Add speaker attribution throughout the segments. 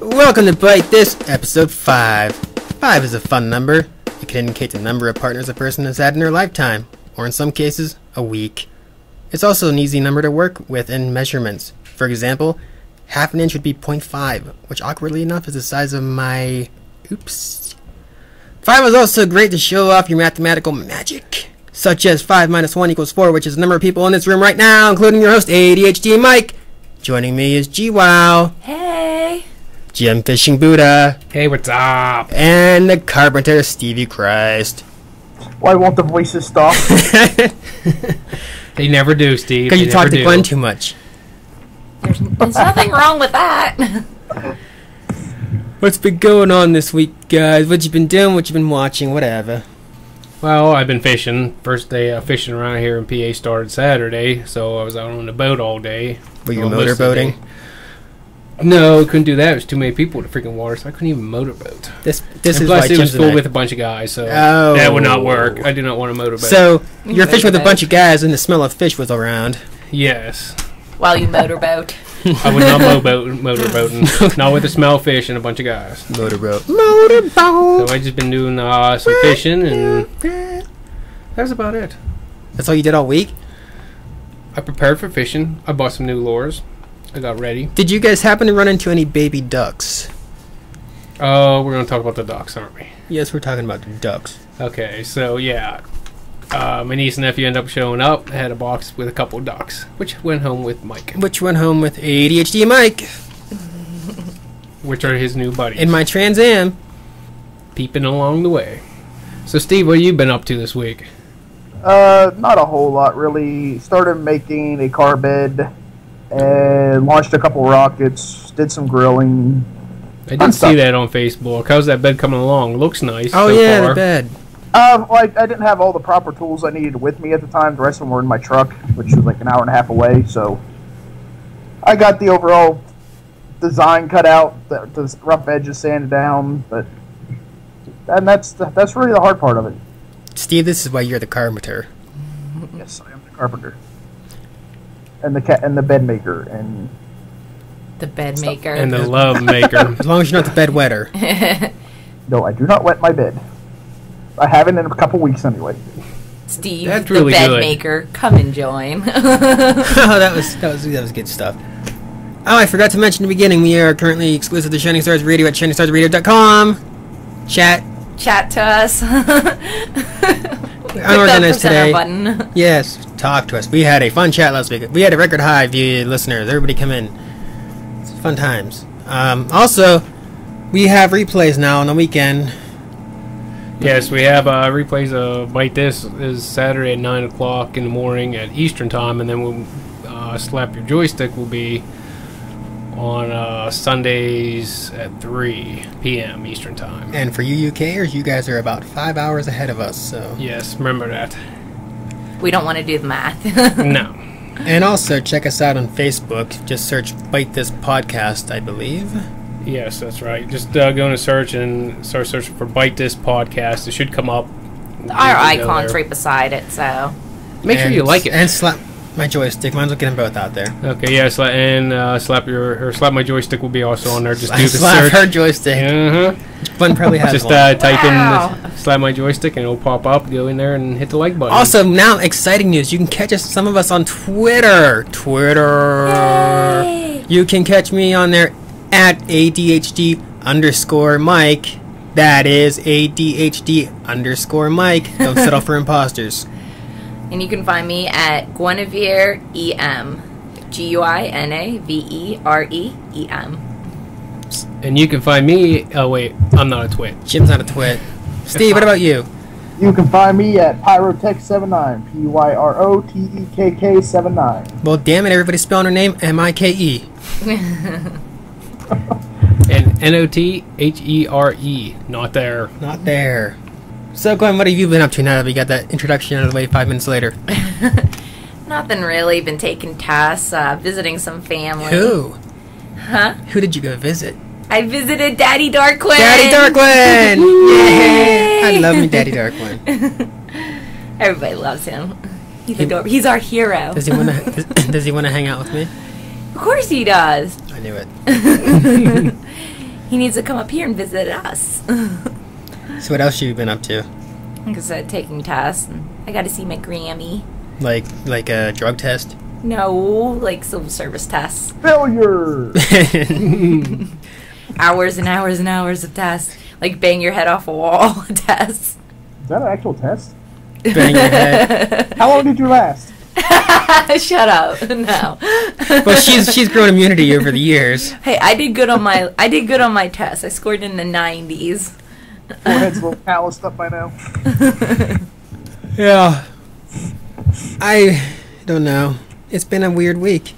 Speaker 1: Welcome to Byte This, episode 5. 5 is a fun number. It can indicate the number of partners a person has had in their lifetime, or in some cases, a week. It's also an easy number to work with in measurements. For example, half an inch would be 0.5, which awkwardly enough is the size of my... Oops. 5 is also great to show off your mathematical magic, such as 5 minus 1 equals 4, which is the number of people in this room right now, including your host, ADHD Mike. Joining me is GWOW.
Speaker 2: Hey.
Speaker 1: GM Fishing Buddha.
Speaker 3: Hey, what's up?
Speaker 1: And the Carpenter, Stevie Christ.
Speaker 4: Why won't the voices stop?
Speaker 3: They never do, Steve.
Speaker 1: Because you talk to Glenn too much.
Speaker 2: There's nothing wrong with that.
Speaker 1: What's been going on this week, guys? What you been doing? What you been watching? Whatever.
Speaker 3: Well, I've been fishing. First day of fishing around here in PA started Saturday, so I was out on the boat all day.
Speaker 1: Were you motorboating?
Speaker 3: No, couldn't do that. There was too many people in the freaking water, so I couldn't even motorboat.
Speaker 1: This
Speaker 3: And
Speaker 1: is
Speaker 3: plus,
Speaker 1: why
Speaker 3: it was
Speaker 1: Jim's
Speaker 3: full with a bunch of guys, so that would not work. I do not want to motorboat.
Speaker 1: So, you're fishing with a bunch of guys and the smell of fish was around.
Speaker 3: Yes.
Speaker 2: While you motorboat.
Speaker 3: I would not motorboating. Not with the smell of fish and a bunch of guys.
Speaker 1: Motorboat.
Speaker 3: So I've just been doing some fishing, and that's about it.
Speaker 1: That's all you did all week?
Speaker 3: I prepared for fishing. I bought some new lures. I got ready.
Speaker 1: Did you guys happen to run into any baby ducks?
Speaker 3: Oh, we're going to talk about the ducks, aren't we?
Speaker 1: Yes, we're talking about the ducks.
Speaker 3: Okay, so yeah. My niece and nephew ended up showing up. I had a box with a couple of ducks, which went home with Mike.
Speaker 1: Which went home with ADHD Mike.
Speaker 3: Which are his new buddies.
Speaker 1: In my Trans Am.
Speaker 3: Peeping along the way. So, Steve, what have you been up to this week?
Speaker 4: Not a whole lot, really. Started making a car bed and launched a couple rockets, did some grilling.
Speaker 3: I did see that on Facebook. How's that bed coming along? Looks nice.
Speaker 1: Oh,
Speaker 3: so
Speaker 1: yeah,
Speaker 3: far.
Speaker 1: the bed.
Speaker 4: Like, I didn't have all the proper tools I needed with me at the time. The rest of them were in my truck, which was like an hour and a half away, so I got the overall design cut out, the rough edges sanded down, and that's really the hard part of it.
Speaker 1: Steve, this is why you're the carpenter.
Speaker 4: Yes, I am the carpenter. And the bed maker, and
Speaker 2: The bed maker.
Speaker 3: And the love maker.
Speaker 1: As long as you're not the bed wetter.
Speaker 4: no, I do not wet my bed. I haven't in a couple weeks anyway.
Speaker 2: Steve,
Speaker 3: That's
Speaker 2: the
Speaker 3: really
Speaker 2: bed
Speaker 3: good.
Speaker 2: maker. Come and join.
Speaker 1: Oh, that was good stuff. Oh, I forgot to mention in the beginning, we are currently exclusive to Shining Stars Radio at ShiningStarsRadio.com.
Speaker 2: Chat to us.
Speaker 1: Unorganized today.
Speaker 2: Button.
Speaker 1: Yes, talk to us. We had a fun chat last week. We had a record high view listeners. Everybody come in. It's fun times. Also, we have replays now on the weekend.
Speaker 3: Yes, we have replays of Byte This is Saturday at 9 o'clock in the morning at Eastern Time, and then we'll Slap Your Joystick will be on Sundays at 3 p.m. Eastern Time.
Speaker 1: And for you UKers, you guys are about 5 hours ahead of us, so...
Speaker 3: Yes, remember that.
Speaker 2: We don't want to do the math.
Speaker 3: No.
Speaker 1: And also, check us out on Facebook. Just search Byte This Podcast, I believe.
Speaker 3: Yes, that's right. Just go into search and start searching for Byte This Podcast. It should come up.
Speaker 2: Our icon's right beside it, so...
Speaker 3: Make sure you like it.
Speaker 1: And slap my joystick. Mine's looking both out there.
Speaker 3: Okay, yeah, slap my joystick will be also on there. Just do the
Speaker 1: slap
Speaker 3: search.
Speaker 1: her joystick.
Speaker 3: One
Speaker 1: probably has
Speaker 3: just
Speaker 1: one.
Speaker 3: type in slap my joystick and it'll pop up. Go in there and hit the like button.
Speaker 1: Also, now exciting news. You can catch some of us on Twitter.
Speaker 2: Yay.
Speaker 1: You can catch me on there at ADHD_Mike. That is ADHD_Mike. Don't settle for imposters.
Speaker 2: And you can find me at Guinevere EM. GUINAVEREEM.
Speaker 3: And you can find me. Oh wait, I'm not a twit.
Speaker 1: Jim's not a twit. Steve, what about you?
Speaker 4: You can find me at Pyrotech79, PYROTEKK79.
Speaker 1: Well, damn it, everybody's spelling her name MIKE.
Speaker 3: And NOTHERE, not there.
Speaker 1: Not there. So, Glenn, what have you been up to now that we got that introduction out of the way 5 minutes later?
Speaker 2: Nothing really. Been taking tests, visiting some family.
Speaker 1: Who?
Speaker 2: Huh?
Speaker 1: Who did you go visit?
Speaker 2: I visited Daddy Darkwing.
Speaker 1: Daddy Darkwing!
Speaker 2: Yay!
Speaker 1: I love me, Daddy Darkwing.
Speaker 2: Everybody loves him. He's adorable. He's our hero.
Speaker 1: Does he want to hang out with me?
Speaker 2: Of course he does.
Speaker 1: I knew it.
Speaker 2: He needs to come up here and visit us.
Speaker 1: So what else have you been up to?
Speaker 2: Like I said, taking tests. And I got to see my Grammy.
Speaker 1: Like a drug test?
Speaker 2: No, like civil service tests.
Speaker 4: Failure!
Speaker 2: Hours and hours and hours of tests. Like bang your head off a wall tests.
Speaker 4: Is that an actual test?
Speaker 1: Bang your head.
Speaker 4: How long did you last?
Speaker 2: Shut up. No.
Speaker 1: Well, she's grown immunity over the years.
Speaker 2: Hey, I did good on my test. I scored in the 90s.
Speaker 4: Forehead's a little calloused up by now.
Speaker 1: Yeah. I don't know. It's been a weird week.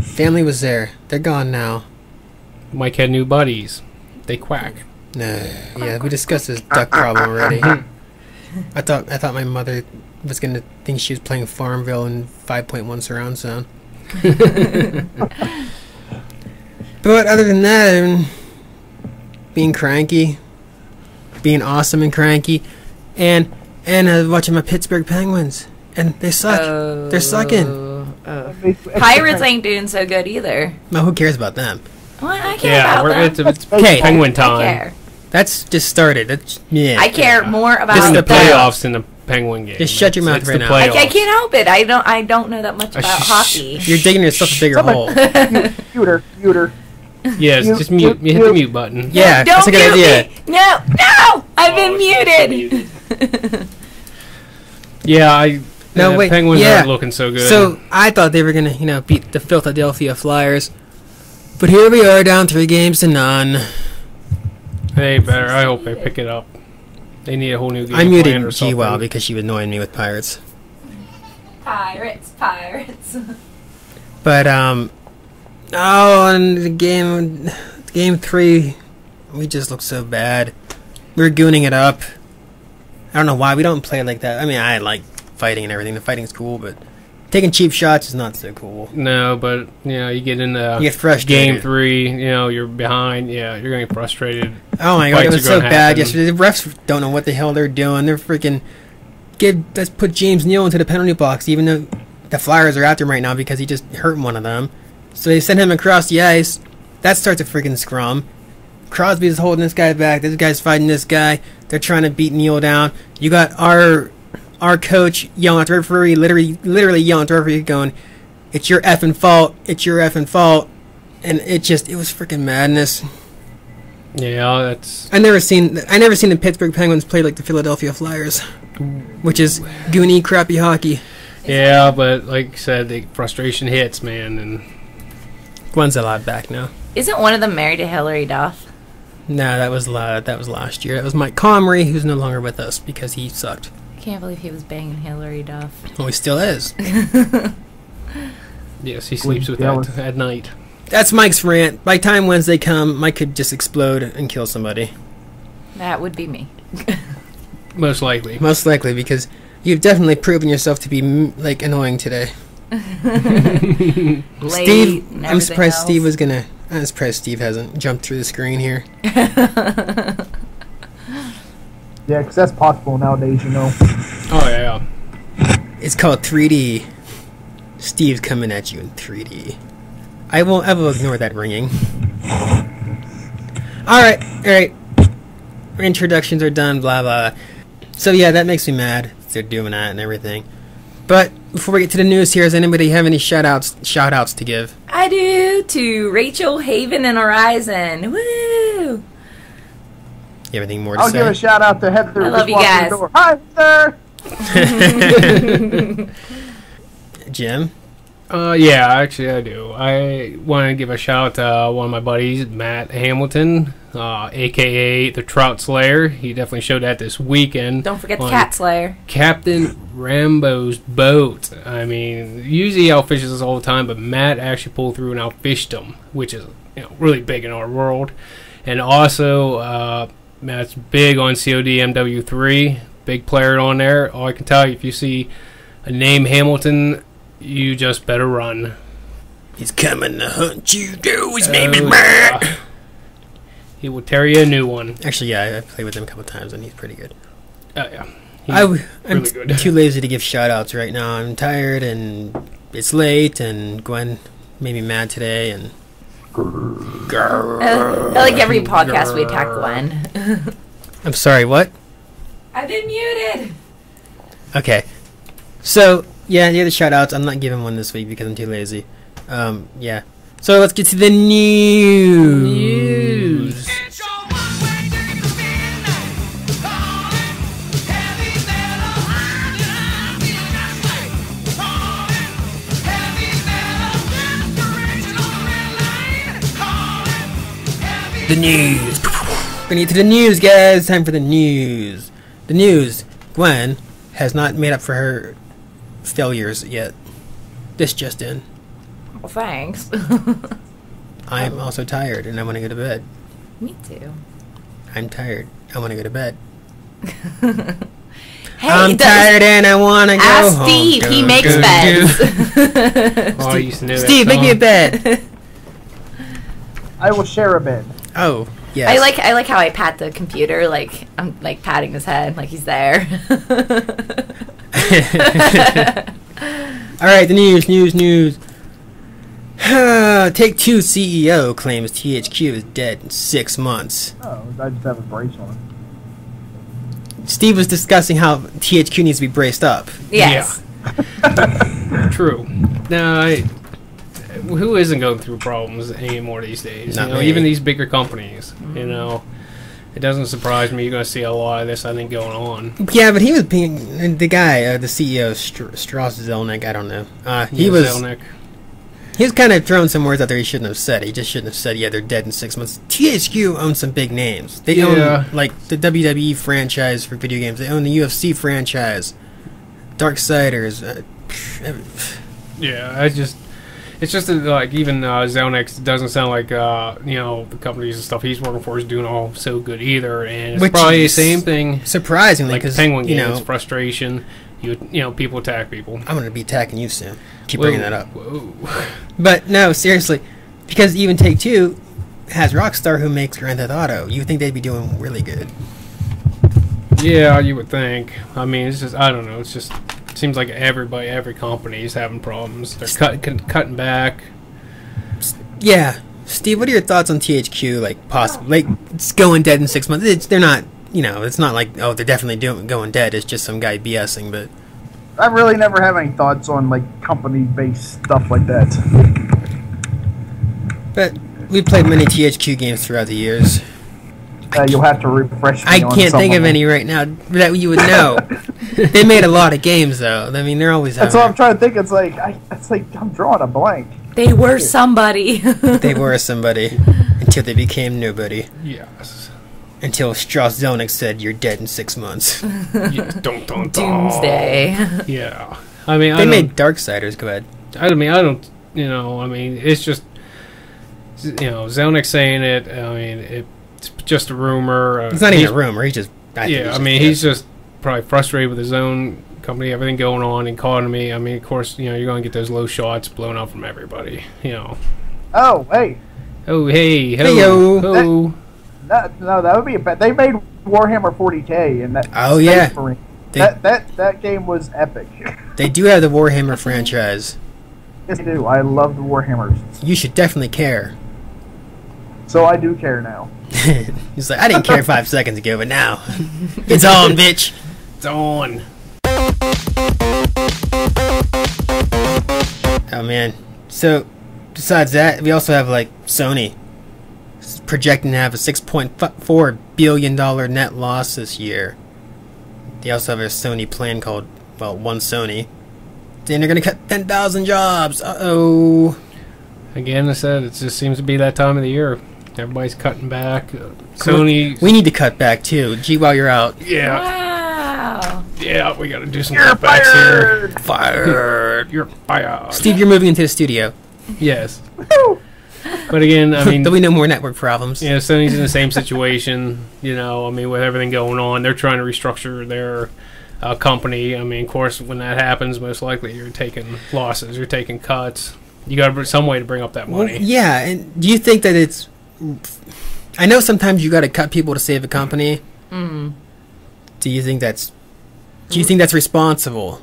Speaker 1: Family was there. They're gone now.
Speaker 3: Mike had new buddies. They quack.
Speaker 1: No. Yeah, we discussed this duck problem already. I thought my mother was gonna think she was playing Farmville in 5.1 surround sound. But other than that, being cranky, being awesome and cranky, and watching my Pittsburgh Penguins, and they suck. They're sucking.
Speaker 2: Pirates ain't doing so good either.
Speaker 1: No, who cares about them?
Speaker 2: Well, I care about them.
Speaker 3: It's
Speaker 1: Okay.
Speaker 3: Penguin
Speaker 2: I
Speaker 3: time.
Speaker 2: care.
Speaker 1: That's just started.
Speaker 2: I care more about
Speaker 3: This is the
Speaker 1: the
Speaker 3: playoffs in the Penguin game.
Speaker 1: Just shut your mouth
Speaker 3: It's
Speaker 1: right
Speaker 3: the
Speaker 1: now.
Speaker 2: I
Speaker 3: playoffs.
Speaker 2: can't help it. I don't know that much about hockey.
Speaker 1: You're digging yourself a bigger hole.
Speaker 4: Muter.
Speaker 3: Yes, just mute. You hit the mute button.
Speaker 1: Yeah,
Speaker 2: Don't
Speaker 1: that's a good
Speaker 2: mute
Speaker 1: idea.
Speaker 2: me. No! I've been muted.
Speaker 3: Yeah,
Speaker 1: No,
Speaker 3: the
Speaker 1: wait,
Speaker 3: Penguins
Speaker 1: yeah.
Speaker 3: aren't looking so good.
Speaker 1: So I thought they were gonna, beat the Philadelphia Flyers, but here we are, down 3-0.
Speaker 3: They better. I hope they pick it up. They need a whole new game
Speaker 1: I
Speaker 3: plan
Speaker 1: muted
Speaker 3: or something.
Speaker 1: G-Well because she was annoying me with Pirates.
Speaker 2: Pirates.
Speaker 1: But and the game 3, we just looked so bad. We were gooning it up. I don't know why we don't play like that. I mean, I like fighting and everything. The fighting's cool, but taking cheap shots is not so cool.
Speaker 3: No, but you get into
Speaker 1: You get frustrated.
Speaker 3: game 3. You're behind. Yeah, you're gonna get frustrated.
Speaker 1: Oh my god, it
Speaker 3: Fights
Speaker 1: was
Speaker 3: are
Speaker 1: so
Speaker 3: gonna
Speaker 1: bad
Speaker 3: happen.
Speaker 1: yesterday. The refs don't know what the hell they're doing. They're freaking let's put James Neal into the penalty box, even though the Flyers are after him right now because he just hurt one of them. So they send him across the ice. That starts a freaking scrum. Crosby's holding this guy back. This guy's fighting this guy. They're trying to beat Neal down. You got our coach yelling at the referee, literally yelling at the referee, going, "It's your effing fault. It's your effing fault." And it was freaking madness.
Speaker 3: Yeah, that's
Speaker 1: I never seen the Pittsburgh Penguins play like the Philadelphia Flyers, which is goony, crappy hockey.
Speaker 3: yeah. But like I said, the frustration hits, man, and
Speaker 1: Gwen's a lot back now.
Speaker 2: Isn't one of them married to Hillary Duff?
Speaker 1: No, that was last year. That was Mike Comrie, who's no longer with us because he sucked.
Speaker 2: I can't believe he was banging Hillary Duff.
Speaker 1: Well, he still is.
Speaker 3: yes, he sleeps with
Speaker 4: jealous.
Speaker 3: that at night.
Speaker 1: That's Mike's rant. By the time Wednesday come, Mike could just explode and kill somebody.
Speaker 2: That would be me.
Speaker 3: Most likely.
Speaker 1: Most likely, because you've definitely proven yourself to be annoying today.
Speaker 2: Late
Speaker 1: Steve,
Speaker 2: and
Speaker 1: I'm surprised
Speaker 2: everything
Speaker 1: Steve
Speaker 2: else.
Speaker 1: was gonna. I'm surprised Steve hasn't jumped through the screen here.
Speaker 4: Yeah, because that's possible nowadays,
Speaker 3: Oh yeah.
Speaker 1: It's called 3D. Steve's coming at you in 3D. I will ignore that ringing. Alright. Our introductions are done, blah blah. So yeah, that makes me mad. They're doing that and everything. But before we get to the news here, does anybody have any shout outs to give?
Speaker 2: I do, to Rachel, Haven, and Horizon. Woo!
Speaker 1: You have anything more to
Speaker 4: I'll
Speaker 1: say?
Speaker 4: give a shout out to Heather.
Speaker 2: I love
Speaker 4: just
Speaker 2: you
Speaker 4: walking
Speaker 2: guys.
Speaker 4: the door. Hi, Heather.
Speaker 1: Jim?
Speaker 3: Yeah, actually I do. I want to give a shout to one of my buddies, Matt Hamilton, a.k.a. the Trout Slayer. He definitely showed that this weekend.
Speaker 2: Don't forget the
Speaker 3: on
Speaker 2: Cat Slayer.
Speaker 3: Captain Rambo's boat. I mean, usually he outfishes us all the time, but Matt actually pulled through and outfished him, which is really big in our world. And also, Matt's big on COD MW3, big player on there. All I can tell you, if you see a name Hamilton, you just better run.
Speaker 1: He's coming to hunt you, dude. He's made me mad.
Speaker 3: Yeah. He will tear you a new one.
Speaker 1: Actually, yeah, I played with him a couple times and he's pretty good.
Speaker 3: Yeah.
Speaker 1: I'm
Speaker 3: really good.
Speaker 1: too lazy to give shout outs right now. I'm tired and it's late and Gwen made me mad today and
Speaker 2: Like every podcast, we attack Gwen.
Speaker 1: I'm sorry, what?
Speaker 2: I've been muted.
Speaker 1: Okay. So, yeah, the other shout-outs, I'm not giving one this week because I'm too lazy. Yeah. So, let's get to the news. The news. We're gonna get to the news, guys. Time for the news. The news. Gwen has not made up for her failures yet. This just in.
Speaker 2: Well, thanks.
Speaker 1: I'm also tired and I want to go to bed.
Speaker 2: Me too.
Speaker 1: I'm tired. I want to go to bed.
Speaker 2: Hey,
Speaker 1: I'm tired and I want to go
Speaker 2: ask
Speaker 1: home.
Speaker 2: Steve. He makes beds.
Speaker 3: Oh, I used to know that
Speaker 1: Steve, make me a
Speaker 3: song.
Speaker 1: bed.
Speaker 4: I will share a bed.
Speaker 1: Oh, yes.
Speaker 2: I like how I pat the computer, like I'm like patting his head, like he's there.
Speaker 1: All right, the news. Take-Two CEO claims THQ is dead in 6 months.
Speaker 4: Oh, I just have a brace on.
Speaker 1: Steve was discussing how THQ needs to be braced up.
Speaker 2: Yes.
Speaker 3: True. Now, who isn't going through problems anymore these days?
Speaker 1: Not
Speaker 3: You know,
Speaker 1: me.
Speaker 3: even these bigger companies. You know, it doesn't surprise me. You're going to see a lot of this, I think, going on.
Speaker 1: Yeah, but he was being the guy, the CEO, Strauss Zelnick. I don't know. He
Speaker 3: Yeah,
Speaker 1: was.
Speaker 3: Zelnick.
Speaker 1: He was kind of throwing some words out there he shouldn't have said. He just shouldn't have said, yeah, they're dead in 6 months. THQ owns some big names. They
Speaker 3: Yeah.
Speaker 1: own, like, the WWE franchise for video games. They own the UFC franchise. Darksiders.
Speaker 3: Yeah, it's just that, like, even Zelnick doesn't sound like you know, the companies and stuff he's working for is doing all so good either, and it's
Speaker 1: Which
Speaker 3: probably the
Speaker 1: is
Speaker 3: same thing.
Speaker 1: Surprisingly,
Speaker 3: Like
Speaker 1: because,
Speaker 3: Penguin
Speaker 1: you
Speaker 3: games,
Speaker 1: know,
Speaker 3: frustration. You know, people attack people.
Speaker 1: I'm going to be attacking you soon. Keep bringing that up.
Speaker 3: Whoa.
Speaker 1: But, no, seriously. Because even Take-Two has Rockstar who makes Grand Theft Auto. You would think they'd be doing really good.
Speaker 3: Yeah, you would think. I mean, it's just, I don't know. It's just, it seems like every company is having problems. They're cutting back.
Speaker 1: Yeah. Steve, what are your thoughts on THQ? Like, possibly, like, it's going dead in 6 months. They're not, you know, it's not like, oh, they're definitely going dead. It's just some guy BSing, but...
Speaker 4: I really never have any thoughts on like company-based stuff like that.
Speaker 1: But we played many THQ games throughout the years.
Speaker 4: You'll have to refresh me
Speaker 1: I
Speaker 4: on
Speaker 1: can't
Speaker 4: some
Speaker 1: think of
Speaker 4: them.
Speaker 1: any right now that you would know. They made a lot of games, though. I mean, they're always
Speaker 4: That's
Speaker 1: having...
Speaker 4: what I'm trying to think. It's like I'm drawing a blank.
Speaker 2: They were somebody.
Speaker 1: They were somebody until they became nobody.
Speaker 3: Yes.
Speaker 1: Until Strauss Zelnick said, "You're dead in 6 months."
Speaker 3: Yeah, don't.
Speaker 2: Doomsday.
Speaker 3: Yeah. I mean,
Speaker 1: They made Darksiders. Go ahead.
Speaker 3: I don't. You know. I mean, it's just. You know, Zelnick saying it. I mean, it's just a rumor.
Speaker 1: It's not even a rumor. He just.
Speaker 3: He's just probably frustrated with his own company, everything going on, economy. I mean, of course, you know, you're going to get those low shots blown up from everybody. You know.
Speaker 4: Oh, hey.
Speaker 3: Oh, hey, ho,
Speaker 1: Hey-yo.
Speaker 3: ho.
Speaker 4: No, that would be a bad. They made Warhammer 40K, and that.
Speaker 1: Oh, yeah.
Speaker 4: Space Marine.
Speaker 1: They-
Speaker 4: That game was epic.
Speaker 1: They do have the Warhammer franchise.
Speaker 4: Yes, I do. I love the Warhammers,
Speaker 1: You should definitely care.
Speaker 4: so I do care now.
Speaker 1: He's like, I didn't care 5 seconds ago, but now it's on, bitch.
Speaker 3: It's on.
Speaker 1: Oh man. So, besides that, we also have like Sony projecting to have a $6.4 billion net loss this year. They also have a Sony plan called, well, One Sony. Then they're going to cut 10,000 jobs. Uh-oh.
Speaker 3: Again, I said, it just seems to be that time of the year. Everybody's cutting back. Sony.
Speaker 1: We need to cut back, too. Gee, while you're out.
Speaker 3: Yeah.
Speaker 2: Wow.
Speaker 3: Yeah, we got to do some
Speaker 4: You're
Speaker 3: cutbacks here.
Speaker 4: fired.
Speaker 3: Fired. You're fired.
Speaker 1: Steve, you're moving into the studio.
Speaker 3: Yes. But again, I mean,
Speaker 1: There'll be no more network problems.
Speaker 3: yeah, Sony's in the same situation. You know, I mean, with everything going on, they're trying to restructure their company. I mean, of course, when that happens, most likely you're taking losses, you're taking cuts. You got to some way to bring up that
Speaker 1: Well,
Speaker 3: money.
Speaker 1: yeah, and do you think that it's... I know sometimes you got to cut people to save a company.
Speaker 2: Mm.
Speaker 1: Do you think that's... Do you think that's responsible?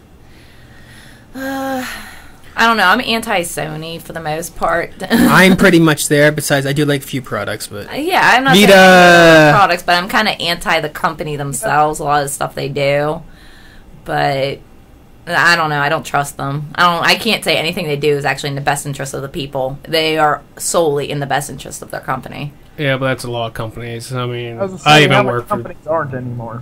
Speaker 2: I don't know. I'm anti-Sony for the most part.
Speaker 1: I'm pretty much there. Besides, I do like a few products, but
Speaker 2: Yeah, I'm not
Speaker 1: Vita
Speaker 2: saying products, but I'm kind of anti the company themselves. A lot of the stuff they do, but I don't know. I don't trust them. I can't say anything they do is actually in the best interest of the people. They are solely in the best interest of their company.
Speaker 3: Yeah, but that's a lot of companies. I mean,
Speaker 4: I even work for companies aren't anymore.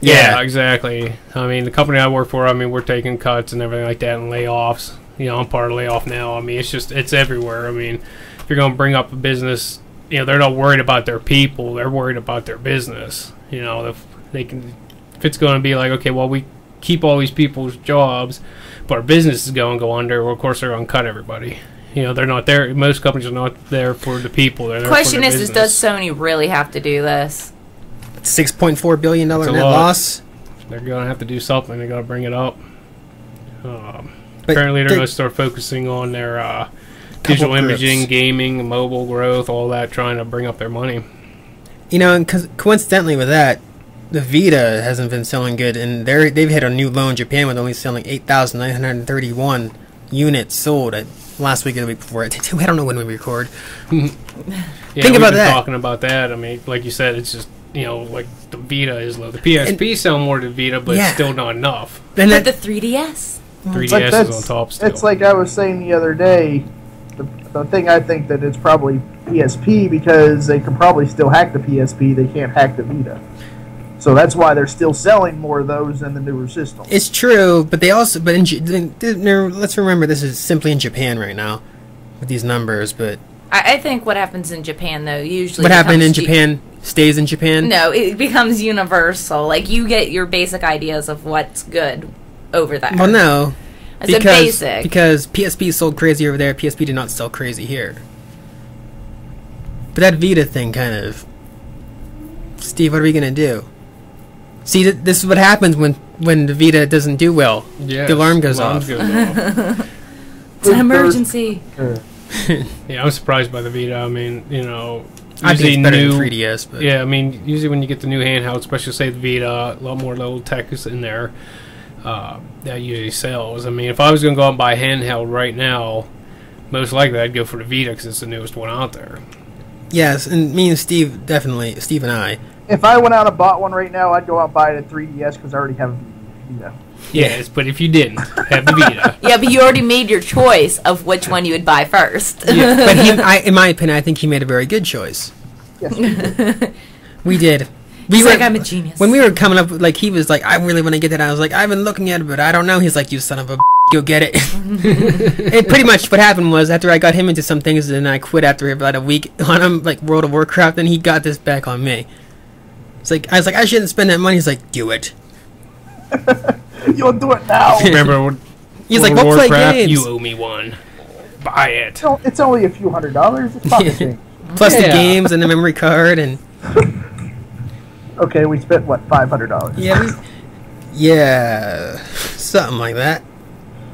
Speaker 3: Yeah, exactly. I mean, the company I work for, I mean, we're taking cuts and everything like that and layoffs. You know, I'm part of layoff now. I mean, it's everywhere. I mean, if you're going to bring up a business, you know, they're not worried about their people. They're worried about their business. You know, if it's going to be like, okay, well, we keep all these people's jobs, but our business is going to go under, well, of course, they're going to cut everybody. You know, they're not there. Most companies are not there for the people. They're there
Speaker 2: Question
Speaker 3: for
Speaker 2: is,
Speaker 3: business.
Speaker 2: does Sony really have to do this?
Speaker 1: $6.4 billion net loss.
Speaker 3: They're going to have to do something. They got to bring it up. Apparently, they're going to start focusing on their digital imaging, gaming, mobile growth, all that, trying to bring up their money.
Speaker 1: You know, and coincidentally with that, the Vita hasn't been selling good, and they've hit a new low in Japan with only selling 8,931 units sold at last week or the week before. I don't know when we record.
Speaker 3: Think
Speaker 1: about that.
Speaker 3: Talking about that, I mean, like you said, it's just, you know, like the Vita is low. The PSP sell more than Vita, but it's still not enough.
Speaker 2: And but the 3DS?
Speaker 3: 3DS is on top still.
Speaker 4: It's like I was saying the other day, the thing I think that it's probably PSP because they can probably still hack the PSP, they can't hack the Vita. So that's why they're still selling more of those in the newer system.
Speaker 1: It's true, but let's remember this is simply in Japan right now with these numbers. But
Speaker 2: I think what happens in Japan, though, usually
Speaker 1: what happened in Japan stays in Japan.
Speaker 2: No, it becomes universal. Like you get your basic ideas of what's good over there.
Speaker 1: Well, no,
Speaker 2: it's basic
Speaker 1: because PSP sold crazy over there. PSP did not sell crazy here. But that Vita thing kind of, Steve, what are we gonna do? See, this is what happens when the Vita doesn't do well.
Speaker 3: Yes,
Speaker 1: the alarm goes off.
Speaker 2: It's an emergency.
Speaker 3: Yeah, I'm surprised by the Vita. I mean, you know,
Speaker 1: I think it's better than 3DS. But
Speaker 3: yeah, I mean, usually when you get the new handheld, especially say the Vita, a lot more little tech is in there. That usually sells. I mean, if I was going to go out and buy a handheld right now, most likely I'd go for the Vita because it's the newest one out there.
Speaker 1: Yes, and me and Steve, definitely, Steve and I.
Speaker 4: If I went out and bought one right now, I'd go out and buy it at 3DS because I already have a Vita.
Speaker 3: Yes, but if you didn't have the Vita.
Speaker 2: Yeah, but you already made your choice of which one you would buy first.
Speaker 1: Yeah. But in my opinion, I think he made a very good choice.
Speaker 4: Yes, we did.
Speaker 1: We did.
Speaker 2: I'm a genius.
Speaker 1: When we were coming up, like, he was like, I really want to get that. I was like, I've been looking at it, but I don't know. He's like, you son of a go get it. And pretty much what happened was after I got him into some things, and I quit after about a week on him, like World of Warcraft, and he got this back on me. It's like, I was like, I shouldn't spend that money. He's like, do it.
Speaker 4: You'll do it now.
Speaker 3: Remember,
Speaker 1: he's like, we'll play games.
Speaker 3: You owe me one. Buy it.
Speaker 4: It's only a few $100. It's pocket change.
Speaker 1: Plus the games and the memory card and.
Speaker 4: Okay, we spent what, $500?
Speaker 1: Yeah, something like that.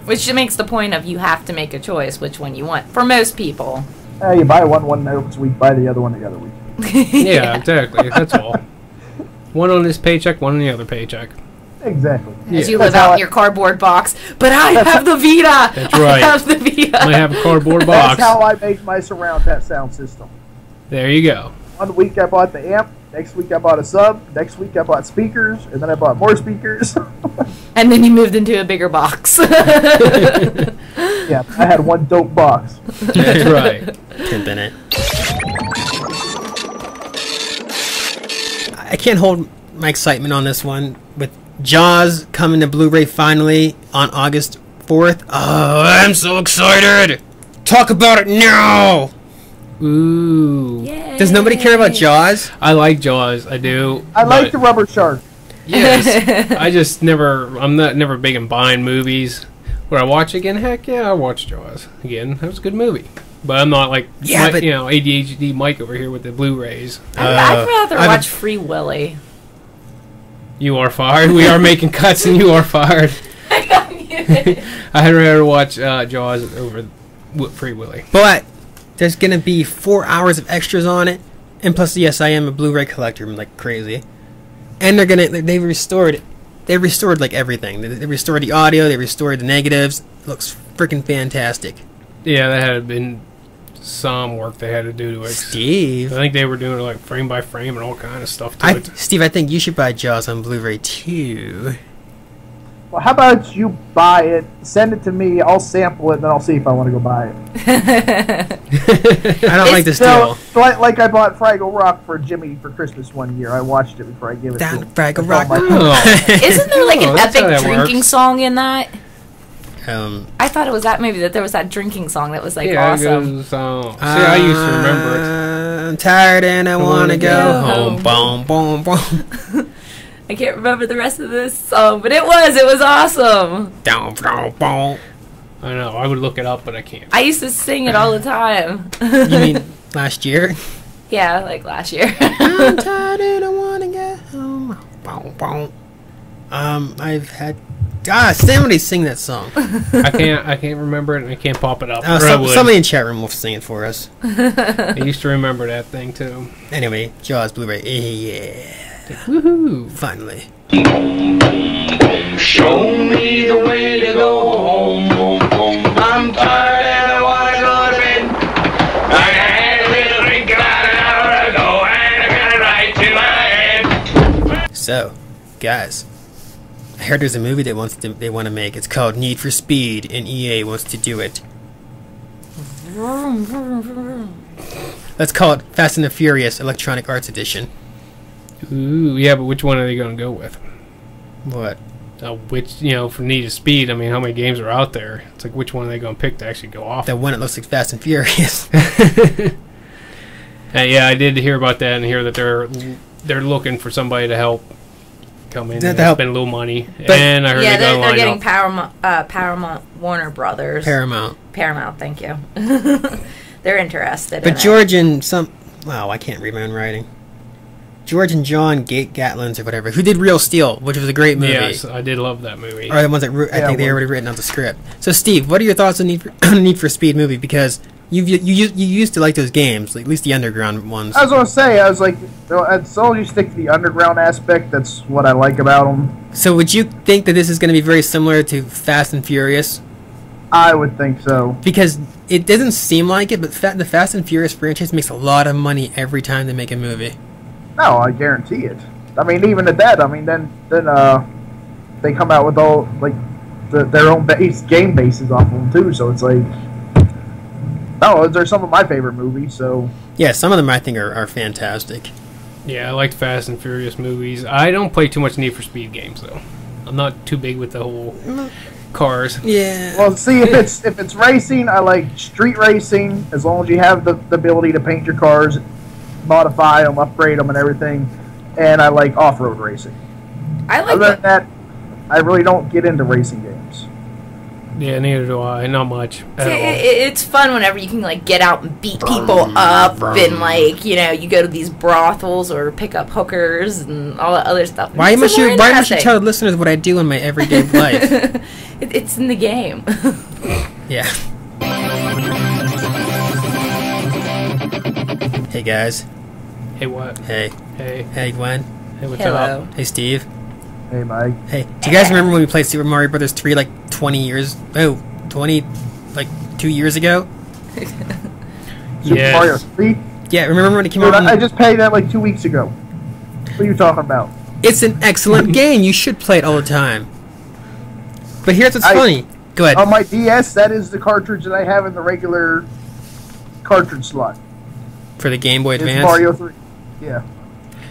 Speaker 2: Which makes the point of you have to make a choice which one you want for most people.
Speaker 4: You buy one next week, buy the other one the other week.
Speaker 3: Yeah, exactly. That's all. One on this paycheck, one on the other paycheck.
Speaker 4: Exactly.
Speaker 2: As you live out in your cardboard box. But I have the Vita.
Speaker 3: That's right.
Speaker 2: I have the Vita.
Speaker 3: I have a cardboard box.
Speaker 4: That's how I make my surround sound system.
Speaker 3: There you go.
Speaker 4: One week I bought the amp. Next week I bought a sub. Next week I bought speakers. And then I bought more speakers.
Speaker 2: And then you moved into a bigger box.
Speaker 4: Yeah, I had one dope box.
Speaker 3: That's right.
Speaker 1: Pimping it. I can't hold my excitement on this one with Jaws coming to Blu-ray finally on August 4th. Oh, I'm so excited! Talk about it now!
Speaker 3: Ooh.
Speaker 2: Yay.
Speaker 1: Does nobody care about Jaws?
Speaker 3: I like Jaws. I do.
Speaker 4: I like the rubber shark.
Speaker 3: Yes. I just never big in buying movies. Would I watch it again? Heck yeah, I watch Jaws again. That was a good movie. But I'm not like,
Speaker 1: but
Speaker 3: you know, ADHD Mike over here with the Blu-rays.
Speaker 2: I'd rather watch Free Willy.
Speaker 3: You are fired. We are making cuts, and you are fired. I'd rather watch Jaws over Free Willy.
Speaker 1: But there's gonna be 4 hours of extras on it, and plus, yes, I am a Blu-ray collector. I'm like crazy, and they've restored they restored like everything. They restored the audio, they restored the negatives. It looks freaking fantastic.
Speaker 3: Yeah, that had been some work they had to do to it.
Speaker 1: Steve,
Speaker 3: I think they were doing it like frame by frame and all kind of stuff to it.
Speaker 1: Steve, I think you should buy Jaws on Blu-ray too.
Speaker 4: Well, how about you buy it, send it to me, I'll sample it, and then I'll see if I want to go buy it.
Speaker 1: I don't like this deal.
Speaker 4: So, like I bought Fraggle Rock for Jimmy for Christmas one year. I watched it before I gave it to him.
Speaker 1: Fraggle Rock.
Speaker 2: Isn't there like an
Speaker 3: that's how
Speaker 2: epic
Speaker 3: that
Speaker 2: drinking
Speaker 3: works.
Speaker 2: song in that?
Speaker 1: I
Speaker 2: thought it was that movie that there was that drinking song that was like
Speaker 3: Yeah,
Speaker 2: awesome.
Speaker 3: see, I used to remember it.
Speaker 1: I'm tired and I want to go
Speaker 2: go
Speaker 1: home.
Speaker 2: home.
Speaker 1: Boom, boom, boom.
Speaker 2: I can't remember the rest of this song, but it was awesome.
Speaker 1: Down, down, boom.
Speaker 3: I know. I would look it up, but I can't.
Speaker 2: I used to sing it all the time.
Speaker 1: You mean last year?
Speaker 2: Yeah, like last year.
Speaker 1: I'm tired and I want to get home. Boom, boom. I've had. Somebody sing that song.
Speaker 3: I can't remember it, and I can't pop it up. Or I would.
Speaker 1: Somebody in chat room will sing it for us.
Speaker 3: I used to remember that thing too.
Speaker 1: Anyway, Jaws Blu-ray. Yeah.
Speaker 3: Woohoo!
Speaker 1: Finally.
Speaker 5: Show me the way to go home. I'm tired and I want to go to bed. I had a little drink about an hour ago and I got it right to my head.
Speaker 1: So, guys, I heard there's a movie they want to make. It's called Need for Speed, and EA wants to do it. Let's call it Fast and the Furious Electronic Arts Edition.
Speaker 3: Ooh, yeah, but which one are they going to go with?
Speaker 1: What?
Speaker 3: Which, for Need for Speed, I mean, how many games are out there? It's like, which one are they going to pick to actually go off?
Speaker 1: The one that looks like Fast and Furious.
Speaker 3: Yeah, I did hear about that and hear that they're looking for somebody to help come in and spend a little money. And I heard
Speaker 2: they're getting Paramount Warner Brothers.
Speaker 1: Paramount,
Speaker 2: thank you. They're interested
Speaker 1: but
Speaker 2: in
Speaker 1: George and wow, I can't read my own writing. George and John Gatlins or whatever, who did Real Steel, which was a great movie.
Speaker 3: Yes, I did love that movie.
Speaker 1: Or the ones that I think they already written out the script. So, Steve, what are your thoughts on Need for Speed movie? Because you used to like those games, like, at least the underground ones.
Speaker 4: I was going to say, I was like, as long as you stick to the underground aspect, that's what I like about them.
Speaker 1: So, would you think that this is going to be very similar to Fast and Furious?
Speaker 4: I would think so.
Speaker 1: Because it doesn't seem like it, but the Fast and Furious franchise makes a lot of money every time they make a movie.
Speaker 4: No, I guarantee it. I mean, even at that, I mean, then they come out with all like their own game bases off of them too. So it's like, they're some of my favorite movies. So
Speaker 1: yeah, some of them I think are fantastic.
Speaker 3: Yeah, I like Fast and Furious movies. I don't play too much Need for Speed games though. I'm not too big with the whole cars.
Speaker 1: Yeah.
Speaker 4: Well, see, if it's racing, I like street racing. As long as you have the ability to paint your cars, modify them, upgrade them, and everything. And I like off-road racing. Other than that, I really don't get into racing games.
Speaker 3: Yeah, neither do I. Not much at all.
Speaker 2: It's fun whenever you can like get out and beat people up and like you go to these brothels or pick up hookers and all that other stuff.
Speaker 1: Why must you tell listeners what I do in my everyday life?
Speaker 2: It's in the game.
Speaker 1: Yeah. Hey guys.
Speaker 3: Hey, what?
Speaker 1: Hey.
Speaker 3: Hey.
Speaker 1: Hey Gwen.
Speaker 3: Hey, what's
Speaker 2: Hello.
Speaker 3: up?
Speaker 1: Hey Steve.
Speaker 4: Hey, Mike.
Speaker 1: Hey, do you guys remember when we played Super Mario Brothers 3 like 2 years ago?
Speaker 4: Super Mario 3?
Speaker 1: Yeah, remember when it came
Speaker 4: Dude,
Speaker 1: out?
Speaker 4: I just played that like 2 weeks ago. What are you talking about?
Speaker 1: It's an excellent game. You should play it all the time. But here's what's funny. Go ahead.
Speaker 4: On my DS, that is the cartridge that I have in the regular cartridge slot.
Speaker 1: For the Game Boy
Speaker 4: It's
Speaker 1: Advance?
Speaker 4: Mario 3. Yeah.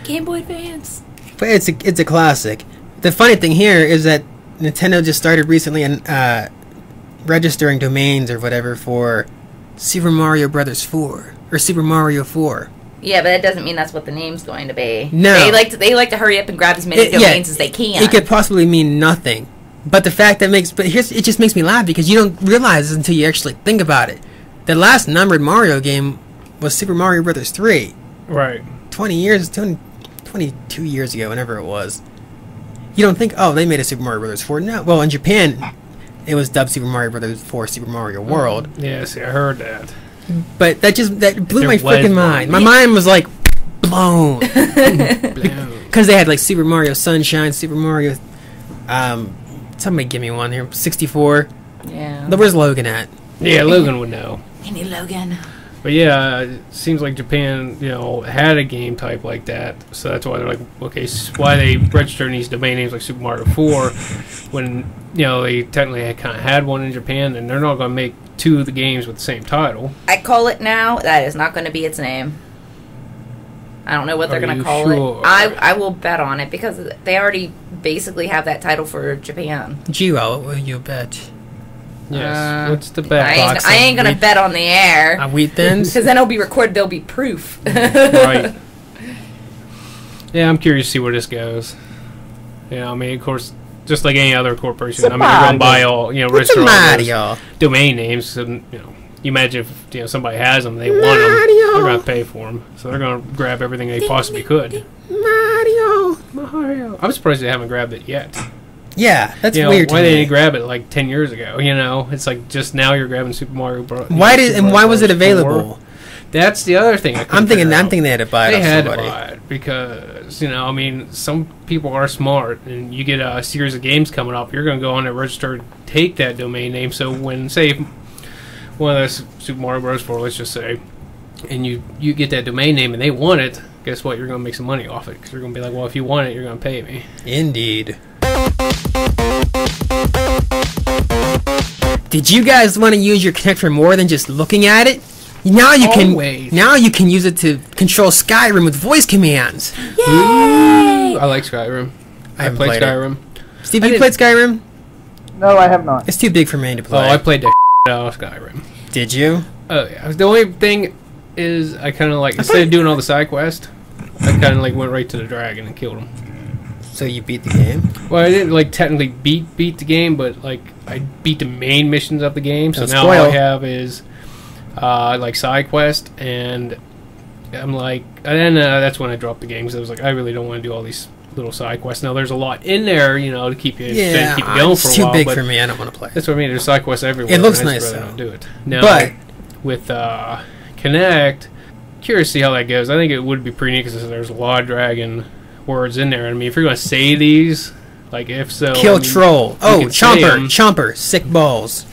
Speaker 2: Game Boy Advance.
Speaker 1: But it's a classic. The funny thing here is that Nintendo just started recently registering domains or whatever for Super Mario Brothers 4 or Super Mario 4.
Speaker 2: Yeah, but that doesn't mean that's what the name's going to be.
Speaker 1: No.
Speaker 2: They like to hurry up and grab as many domains as they can.
Speaker 1: It could possibly mean nothing. But the fact that it just makes me laugh because you don't realize it until you actually think about it. The last numbered Mario game was Super Mario Brothers 3.
Speaker 3: Right.
Speaker 1: 22 years ago, whenever it was. You don't think, oh, they made a Super Mario Brothers 4. No. Well, in Japan, it was dubbed Super Mario Brothers 4 Super Mario World.
Speaker 3: Yeah, see, I heard that.
Speaker 1: But that blew my freaking mind. My mind was like blown. Because they had like Super Mario Sunshine, Super Mario Somebody give me one here. 64.
Speaker 2: Yeah.
Speaker 1: Where's Logan at?
Speaker 3: Yeah, Logan would know.
Speaker 2: Any Logan.
Speaker 3: But yeah, it seems like Japan, had a game type like that. So that's why they're like, okay, why they register these domain names like Super Mario 4 when, they technically kind of had one in Japan, and they're not going to make 2 of the games with the same title.
Speaker 2: I call it now. That is not going to be its name. I don't know what they're going to call it. I will bet on it because they already basically have that title for Japan.
Speaker 1: Gio, what will you bet?
Speaker 3: Yes. What's the bet?
Speaker 2: I ain't going to bet on the air.
Speaker 1: Wheat Thins?
Speaker 2: Because then it'll be recorded. There'll be proof.
Speaker 3: Right. Yeah, I'm curious to see where this goes. Of course, just like any other corporation, you're going to buy all, register all those domain names. And, you imagine if somebody has them, they want them, they're going to pay for them. So they're going to grab everything they possibly could. Mario. I'm surprised they haven't grabbed it yet.
Speaker 1: Yeah, that's weird.
Speaker 3: Why didn't they grab it like 10 years ago? It's like just now you're grabbing Super Mario Bros.
Speaker 1: Why was it available?
Speaker 3: 4. That's the other thing.
Speaker 1: I'm thinking they had to buy it.
Speaker 3: They had
Speaker 1: somebody.
Speaker 3: to buy it because some people are smart, and you get a series of games coming up. You're going to go on and register, take that domain name. So when say one of those Super Mario Bros. 4, let's just say, and you get that domain name and they want it, guess what? You're going to make some money off it because you're going to be like, well, if you want it, you're going to pay me.
Speaker 1: Indeed. Did you guys want to use your Kinect for more than just looking at it? Now you can use it to control Skyrim with voice commands.
Speaker 2: Yay!
Speaker 3: Ooh, I like Skyrim. I played Skyrim.
Speaker 1: Steve, you played Skyrim?
Speaker 4: No, I have not.
Speaker 1: It's too big for me to play.
Speaker 3: Oh, I played the out of Skyrim.
Speaker 1: Did you?
Speaker 3: Oh yeah. The only thing is, I kind of instead of doing all the side quests, I kind of went right to the dragon and killed him.
Speaker 1: So you beat the game?
Speaker 3: Well, I didn't technically beat the game, but I beat the main missions of the game. So now all I have is side quest, and I'm and then that's when I dropped the game because I was I really don't want to do all these little side quests. Now there's a lot in there, to keep you keep you going for a while.
Speaker 1: It's too big for me. I don't want to play.
Speaker 3: That's what I mean. There's side quests everywhere.
Speaker 1: It looks nice, though.
Speaker 3: Don't do it. No, but with Kinect, curious to see how that goes. I think it would be pretty neat because there's a lot of dragon words in there. I mean, if you're going to say these, if so,
Speaker 1: kill troll. Oh, chomper, sick balls.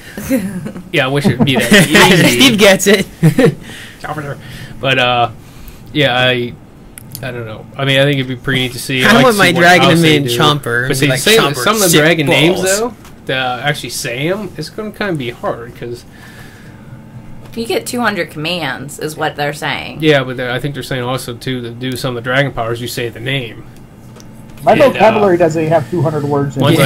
Speaker 3: Yeah, I wish it would be that easy.
Speaker 1: Steve gets it.
Speaker 3: Chomper. But yeah, I don't know. I mean, I think it'd be pretty neat to see.
Speaker 1: I want my dragon to name Chomper.
Speaker 3: But see, some of the dragon names though, to actually say them, it's going to kind of be hard because
Speaker 2: you get 200 commands, is what they're saying.
Speaker 3: Yeah, but I think they're saying also too to do some of the dragon powers, you say the name.
Speaker 4: My vocabulary doesn't have 200 words in it.
Speaker 3: One's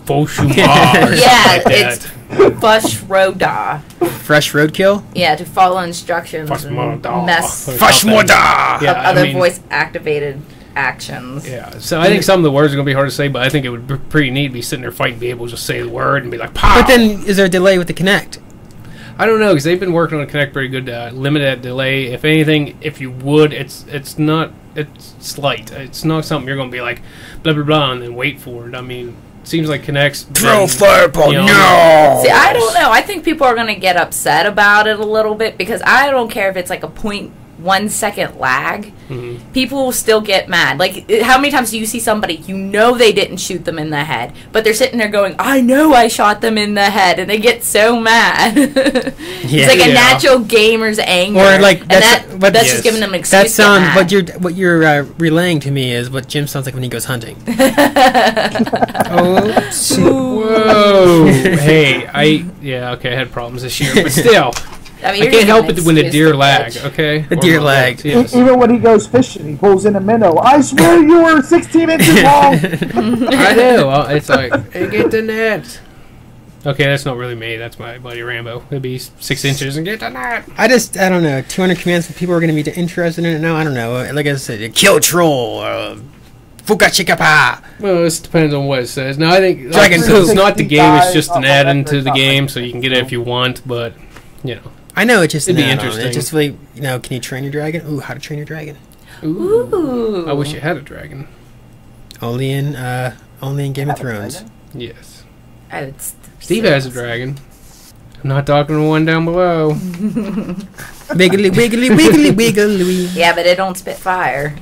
Speaker 3: Foshumar.
Speaker 2: Yeah, it's Fushroda.
Speaker 1: Fresh roadkill?
Speaker 2: Yeah, to follow instructions and mess
Speaker 1: Fushmoda!
Speaker 2: Yeah, other voice activated actions.
Speaker 3: Yeah, so I think some of the words are going to be hard to say, but I think it would be pretty neat to be sitting there fighting, be able to just say the word and be like, pow!
Speaker 1: But then, is there a delay with the Kinect?
Speaker 3: I don't know, because they've been working on Kinect pretty good to limit that delay. If anything, if you would, it's slight. It's not something you're going to be like, blah, blah, blah, and then wait for it. I mean, it seems like Kinect's...
Speaker 1: Throw fireball, no!
Speaker 2: See, I don't know. I think people are going to get upset about it a little bit, because I don't care if it's like a 0.1 second lag. Mm-hmm. People will still get mad. Like, how many times do you see somebody, they didn't shoot them in the head, but they're sitting there going, I know I shot them in the head, and they get so mad. It's like a natural gamer's anger.
Speaker 1: Or like,
Speaker 2: that's just giving them an excuse.
Speaker 1: That sounds, what you're relaying to me is what Jim sounds like when he goes hunting.
Speaker 3: Oh, whoa. Hey, I had problems this year, but still. I can't help it when the deer lag, okay?
Speaker 1: The deer lag.
Speaker 3: Yes.
Speaker 4: Even when he goes fishing, he pulls in a minnow. I swear you were 16 inches long!
Speaker 3: I know. It's like, hey, get the net. Okay, that's not really me. That's my buddy Rambo. It'd be 6 inches and get the net.
Speaker 1: I don't know. 200 commands, people are going to be interested in it now. I don't know. Like I said, kill troll, Fukachikapa.
Speaker 3: Well, this depends on what it says. Now, I think
Speaker 1: Dragon
Speaker 3: it's not the game, it's just an add-in to the game, so you can get it if you want, but,
Speaker 1: I know, it's just
Speaker 3: it'd be interesting.
Speaker 1: It's just really, can you train your dragon? Ooh, how to train your dragon.
Speaker 2: Ooh.
Speaker 3: I wish you had a dragon.
Speaker 1: Only in Game of Thrones.
Speaker 3: Yes.
Speaker 2: Steve
Speaker 3: has a dragon. I'm not talking to one down below.
Speaker 1: Wiggly, wiggly, wiggly, wiggly.
Speaker 2: Yeah, but it don't spit fire.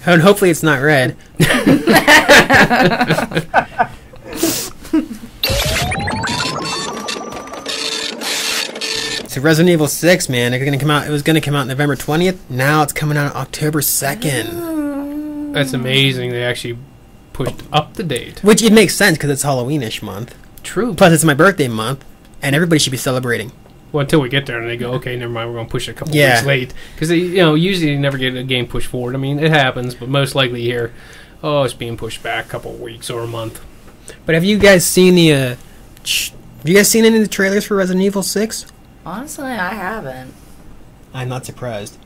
Speaker 1: And hopefully it's not red. So Resident Evil 6, man, it was gonna come out November 20th. Now it's coming out October 2nd.
Speaker 3: That's amazing. They actually pushed up the date.
Speaker 1: Which it makes sense because it's Halloweenish month.
Speaker 3: True.
Speaker 1: Plus it's my birthday month, and everybody should be celebrating.
Speaker 3: Well, until we get there and they go, okay, never mind, we're going to push it a couple
Speaker 1: Yeah.
Speaker 3: weeks late. Because, usually you never get a game pushed forward. I mean, it happens, but most likely you hear, oh, it's being pushed back a couple of weeks or a month.
Speaker 1: But have you guys seen the have you guys seen any of the trailers for Resident Evil 6?
Speaker 2: Honestly, I haven't.
Speaker 1: I'm not surprised.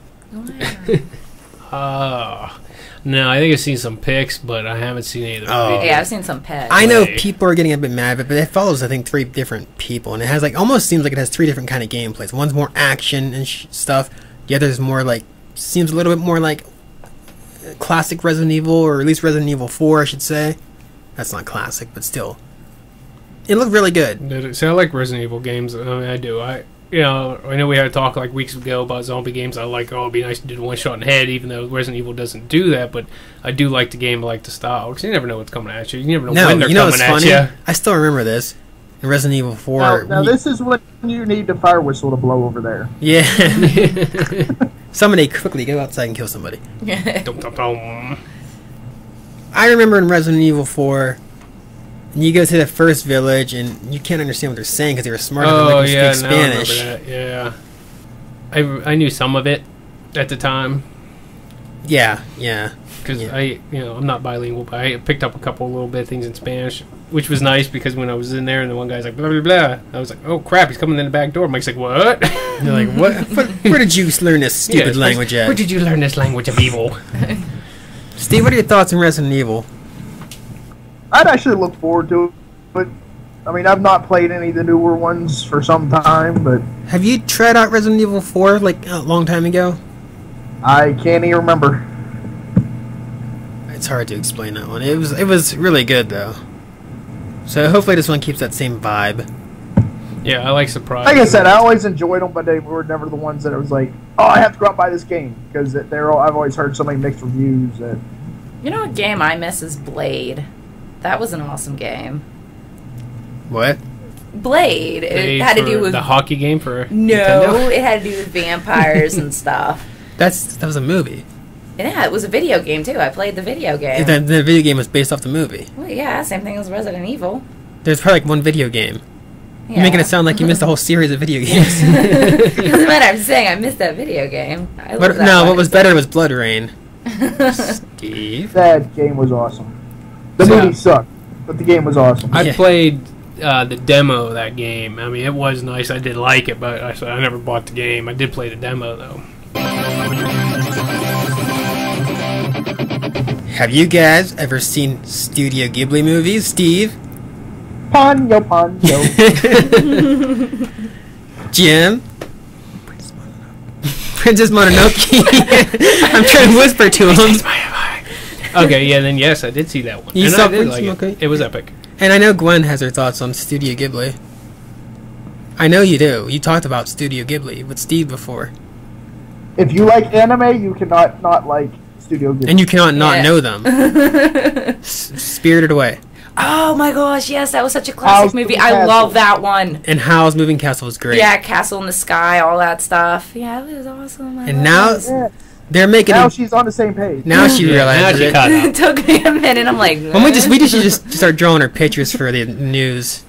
Speaker 3: No, I think I've seen some pics, but I haven't seen any of the
Speaker 1: Oh.
Speaker 3: videos.
Speaker 2: Yeah, I've seen some pics.
Speaker 1: I know
Speaker 3: Play.
Speaker 1: people are getting a bit mad, but it follows, I think, 3 different people, and it has almost seems like it has 3 different kind of gameplays. One's more action and stuff. The other's more seems a little bit more like classic Resident Evil, or at least Resident Evil 4, I should say. That's not classic, but still, it looked really good.
Speaker 3: See, I like Resident Evil games. I mean, I do. I know we had a talk weeks ago about zombie games. I like, it'd be nice to do the one shot in the head, even though Resident Evil doesn't do that. But I do like the game, I like the style, because you never know what's coming at you. You never know when they're
Speaker 1: you know
Speaker 3: coming
Speaker 1: what's
Speaker 3: at
Speaker 1: funny?
Speaker 3: you.
Speaker 1: I still remember this in Resident Evil 4.
Speaker 4: Now this is when you need the fire whistle to blow over there.
Speaker 1: Yeah. Somebody quickly go outside and kill somebody.
Speaker 3: Dum, dum, dum.
Speaker 1: I remember in Resident Evil 4, you go to the first village and you can't understand what they're saying because they were smart enough to make you speak Spanish.
Speaker 3: I remember that. Yeah, I knew some of it at the time
Speaker 1: Yeah.
Speaker 3: because
Speaker 1: Yeah.
Speaker 3: I'm not bilingual, but I picked up a couple little bit of things in Spanish, which was nice because when I was in there and the one guy's like blah blah blah, I was like, oh crap, he's coming in the back door. Mike's like, what?
Speaker 1: You're like, what? Where did you learn this stupid language
Speaker 3: Where
Speaker 1: at?
Speaker 3: did you learn this language of evil?
Speaker 1: Steve, what are your thoughts on Resident Evil?
Speaker 4: I'd actually look forward to it, but I mean, I've not played any of the newer ones for some time, but
Speaker 1: Have you tried out Resident Evil 4 a long time ago?
Speaker 4: I can't even remember.
Speaker 1: It's hard to explain that one. It was really good though. So hopefully this one keeps that same vibe.
Speaker 3: Yeah, I like surprise.
Speaker 4: Like I said, I always enjoyed them, but they were never the ones that it was like, oh, I have to go out and buy this game because I've always heard so many mixed reviews. That
Speaker 2: You know what game I miss is Blade. That was an awesome game.
Speaker 1: What?
Speaker 2: Blade. It had to do with
Speaker 3: the hockey game for
Speaker 2: no.
Speaker 3: Nintendo?
Speaker 2: It had to do with vampires and stuff.
Speaker 1: That was a movie.
Speaker 2: Yeah, it was a video game too. I played the video game.
Speaker 1: The video game was based off the movie.
Speaker 2: Well, yeah, same thing as Resident Evil.
Speaker 1: There's probably one video game.
Speaker 2: Yeah.
Speaker 1: You're making it sound like you missed a whole series of video games.
Speaker 2: Doesn't matter. I'm saying I missed that video game. I love that
Speaker 1: No,
Speaker 2: one.
Speaker 1: what was better was Blood Rain. Steve?
Speaker 4: that game was awesome. The movie sucked, but the game was awesome.
Speaker 3: I
Speaker 1: Yeah.
Speaker 3: played the demo of that game. I mean, it was nice. I did like it, but I never bought the game. I did play the demo, though.
Speaker 1: Have you guys ever seen Studio Ghibli movies, Steve?
Speaker 4: Ponyo.
Speaker 1: Jim? Princess Mononoke. I'm trying to whisper to him.
Speaker 3: Okay, yeah, then yes, I did see that one.
Speaker 1: You
Speaker 3: And
Speaker 1: saw
Speaker 3: I did
Speaker 1: Princess
Speaker 3: like
Speaker 1: Mononoke?
Speaker 3: it. It was epic.
Speaker 1: And I know Gwen has her thoughts on Studio Ghibli. I know you do. You talked about Studio Ghibli with Steve before.
Speaker 4: If you like anime, you cannot not like Studio Ghibli.
Speaker 1: And you cannot not
Speaker 2: Yeah.
Speaker 1: know them. Spirited Away.
Speaker 2: Oh my gosh, yes, that was such a classic
Speaker 4: Howl's
Speaker 2: movie.
Speaker 4: Moving
Speaker 2: I
Speaker 4: Castle.
Speaker 2: love that one.
Speaker 1: And Howl's Moving Castle was great.
Speaker 2: Yeah, Castle in the Sky, all that stuff. Yeah, it was awesome. I
Speaker 1: And
Speaker 2: love
Speaker 1: now
Speaker 2: it.
Speaker 4: Yeah.
Speaker 1: they're making
Speaker 4: Now
Speaker 1: it.
Speaker 4: she's on the same page.
Speaker 1: Now she
Speaker 3: Yeah, now
Speaker 1: realized
Speaker 3: she
Speaker 1: it.
Speaker 3: caught up.
Speaker 2: It took me a minute. I'm like,
Speaker 1: Well, we should just start drawing her pictures for the news.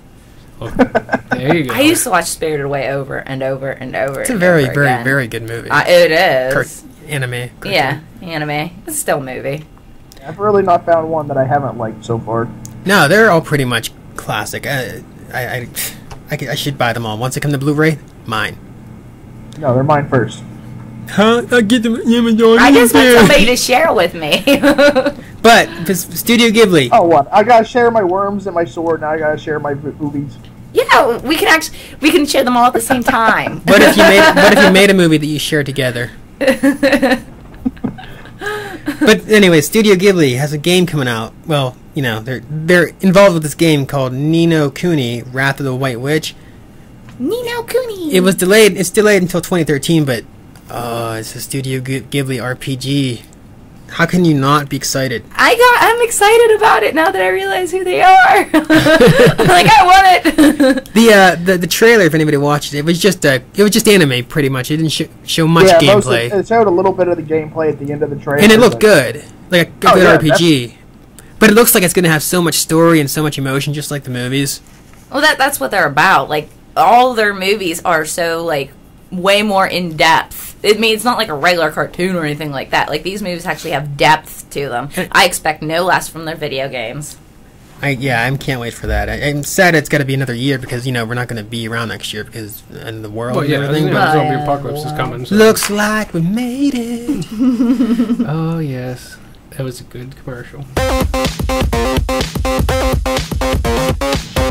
Speaker 3: There you go.
Speaker 2: I used to watch Spirited Away over and over and over.
Speaker 1: It's a
Speaker 2: and
Speaker 1: very,
Speaker 2: over
Speaker 1: very,
Speaker 2: again.
Speaker 1: very good movie.
Speaker 2: It is.
Speaker 1: Anime. cartoon.
Speaker 2: Yeah, anime. It's still a movie.
Speaker 4: I've really not found one that I haven't liked so far.
Speaker 1: No, they're all pretty much classic. I should buy them all. Once they come to Blu-ray, mine.
Speaker 4: No, they're mine first.
Speaker 1: Huh? I get them.
Speaker 2: I just want somebody to share with me.
Speaker 1: But Studio Ghibli.
Speaker 4: Oh, what? I gotta share my worms and my sword. Now I gotta share my boobies.
Speaker 2: Yeah, we can share them all at the same time.
Speaker 1: What if you made a movie that you share together? But anyway, Studio Ghibli has a game coming out. Well, you know, they're involved with this game called Ni no Kuni: Wrath of the White Witch.
Speaker 2: Ni no Kuni.
Speaker 1: It was delayed. It's delayed until 2013, but it's a Studio Ghibli RPG. How can you not be excited?
Speaker 2: I'm excited about it now that I realize who they are. I'm like, I want it.
Speaker 1: The trailer, if anybody watched it, it was just anime pretty much. It didn't show much gameplay.
Speaker 4: It showed a little bit of the gameplay at the end of the trailer,
Speaker 1: and it looked good, like a good RPG.
Speaker 4: Definitely.
Speaker 1: But it looks like it's going to have so much story and so much emotion, just like the movies.
Speaker 2: Well, that's what they're about. Like, all their movies are so, like, way more in depth. I mean, it's not like a regular cartoon or anything like that. Like, these movies actually have depth to them. I expect no less from their video games.
Speaker 1: I can't wait for that. I'm sad it's got to be another year because, we're not going to be around next year because in the world
Speaker 3: Well,
Speaker 1: and everything.
Speaker 3: the
Speaker 1: But
Speaker 3: zombie apocalypse is coming. So.
Speaker 1: looks like we made it.
Speaker 3: Oh, yes. That was a good commercial.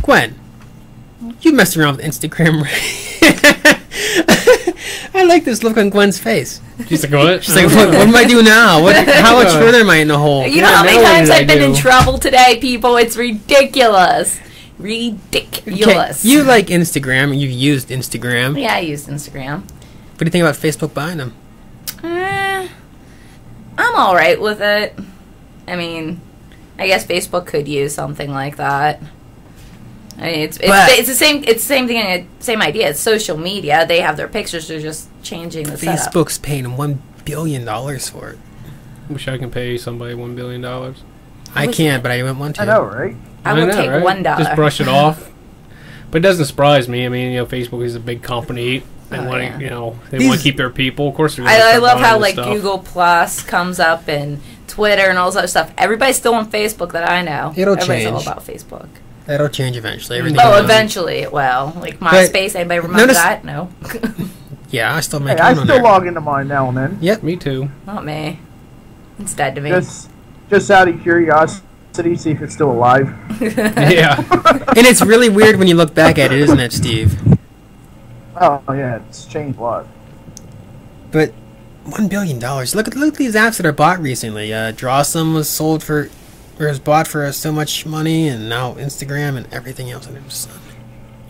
Speaker 1: Gwen, you messed around with Instagram, right? I like this look on Gwen's face.
Speaker 3: She's like, what?
Speaker 1: She's like, what am I do now? How much further am I in the hole?
Speaker 2: You know how many
Speaker 3: now what
Speaker 2: times
Speaker 3: did I
Speaker 2: I've been in
Speaker 3: do?
Speaker 2: trouble today, people? It's ridiculous. Ridiculous.
Speaker 1: You like Instagram. You've used Instagram.
Speaker 2: Yeah, I used Instagram.
Speaker 1: What do you think about Facebook buying them?
Speaker 2: I'm all right with it. I mean, I guess Facebook could use something like that. I mean, it's the same thing, same idea. It's social media. They have their pictures. They're just changing the setup.
Speaker 1: Facebook's paying $1 billion for it.
Speaker 3: Wish I could pay somebody $1 billion.
Speaker 1: I can't, but I wouldn't want to.
Speaker 4: I know, right?
Speaker 2: I would
Speaker 3: know,
Speaker 2: take
Speaker 3: right?
Speaker 2: $1.
Speaker 3: Just brush it off. But it doesn't surprise me. I mean, Facebook is a big company. They want to, they want to keep their people. Of course, they're gonna
Speaker 2: I
Speaker 3: start
Speaker 2: love
Speaker 3: buying
Speaker 2: how
Speaker 3: this
Speaker 2: like
Speaker 3: stuff.
Speaker 2: Google Plus comes up and Twitter and all this other stuff. Everybody's still on Facebook that I know.
Speaker 1: It'll
Speaker 2: Everybody's all
Speaker 1: change.
Speaker 2: about Facebook.
Speaker 1: That'll change eventually. Everything
Speaker 2: Oh,
Speaker 1: goes on.
Speaker 2: eventually it will. Like MySpace. Anybody remember
Speaker 1: notice-
Speaker 2: that? No.
Speaker 1: Yeah, I still
Speaker 4: Hey,
Speaker 1: make
Speaker 4: I
Speaker 1: one on
Speaker 4: still
Speaker 1: there.
Speaker 4: log into mine now and then.
Speaker 1: Yep.
Speaker 3: Me too.
Speaker 2: Not me. It's dead to me.
Speaker 4: Just out of curiosity, see if it's still alive.
Speaker 3: Yeah.
Speaker 1: And it's really weird when you look back at it, isn't it, Steve?
Speaker 4: Oh yeah, it's changed a lot.
Speaker 1: But $1 billion. Look at these apps that are bought recently. Drawsome was bought for so much money, and now Instagram and everything else under the sun.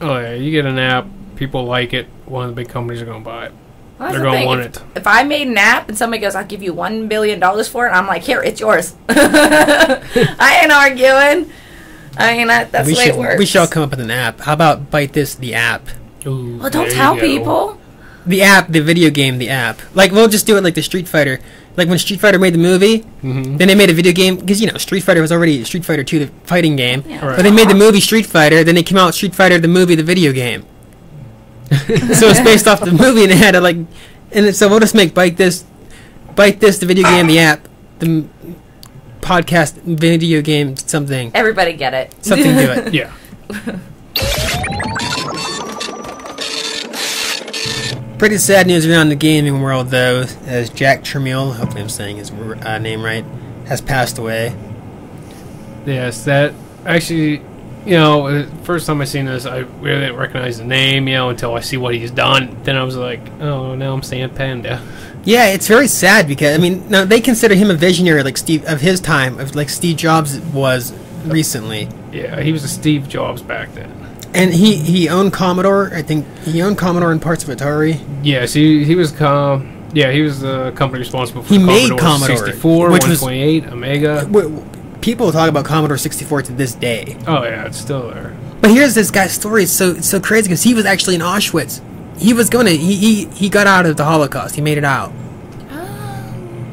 Speaker 3: Oh yeah, you get an app, people like it. One of the big companies are going to buy it.
Speaker 2: Well, that's
Speaker 3: They're
Speaker 2: the
Speaker 3: going to
Speaker 2: thing.
Speaker 3: want it.
Speaker 2: If I made an app and somebody goes, I'll give you $1 billion for it, I'm like, here, it's yours. I ain't arguing. I mean, that's the way it works.
Speaker 1: We should all come up with an app. How about Byte This, the app?
Speaker 3: Ooh,
Speaker 2: Well, don't
Speaker 3: there
Speaker 2: tell
Speaker 3: you go.
Speaker 2: people.
Speaker 1: The app, the video game, the app. Like, we'll just do it like the Street Fighter. Like, when Street Fighter made the movie, then they made a video game. Because, Street Fighter was already Street Fighter 2, the fighting game.
Speaker 2: Yeah.
Speaker 3: Right.
Speaker 1: But they made the movie Street Fighter, then they came out Street Fighter, the movie, the video game. So it's based off the movie, and they had to, like... And so we'll just make Byte This, the video game, the app, the podcast, video game, something.
Speaker 2: Everybody get it.
Speaker 1: Something to it.
Speaker 3: Yeah.
Speaker 1: Pretty sad news around the gaming world, though, as Jack Tramiel, hopefully I'm saying his name right, has passed away.
Speaker 3: Yes, that actually, first time I seen this, I really didn't recognize the name, until I see what he's done. Then I was like, oh, now I'm saying Panda.
Speaker 1: Yeah, it's very sad because, now they consider him a visionary like Steve of his time, of like Steve Jobs was recently.
Speaker 3: Yeah, he was a Steve Jobs back then.
Speaker 1: And he owned Commodore. I think he owned Commodore and parts of Atari.
Speaker 3: Yes, he was he was the company responsible for
Speaker 1: He
Speaker 3: the
Speaker 1: made Commodore,
Speaker 3: 64,
Speaker 1: which was-
Speaker 3: 128, Omega.
Speaker 1: People talk about Commodore 64 to this day.
Speaker 3: Oh yeah, it's still there.
Speaker 1: But here's this guy's story. It's so crazy because he was actually in Auschwitz. He was he got out of the Holocaust. He made it out.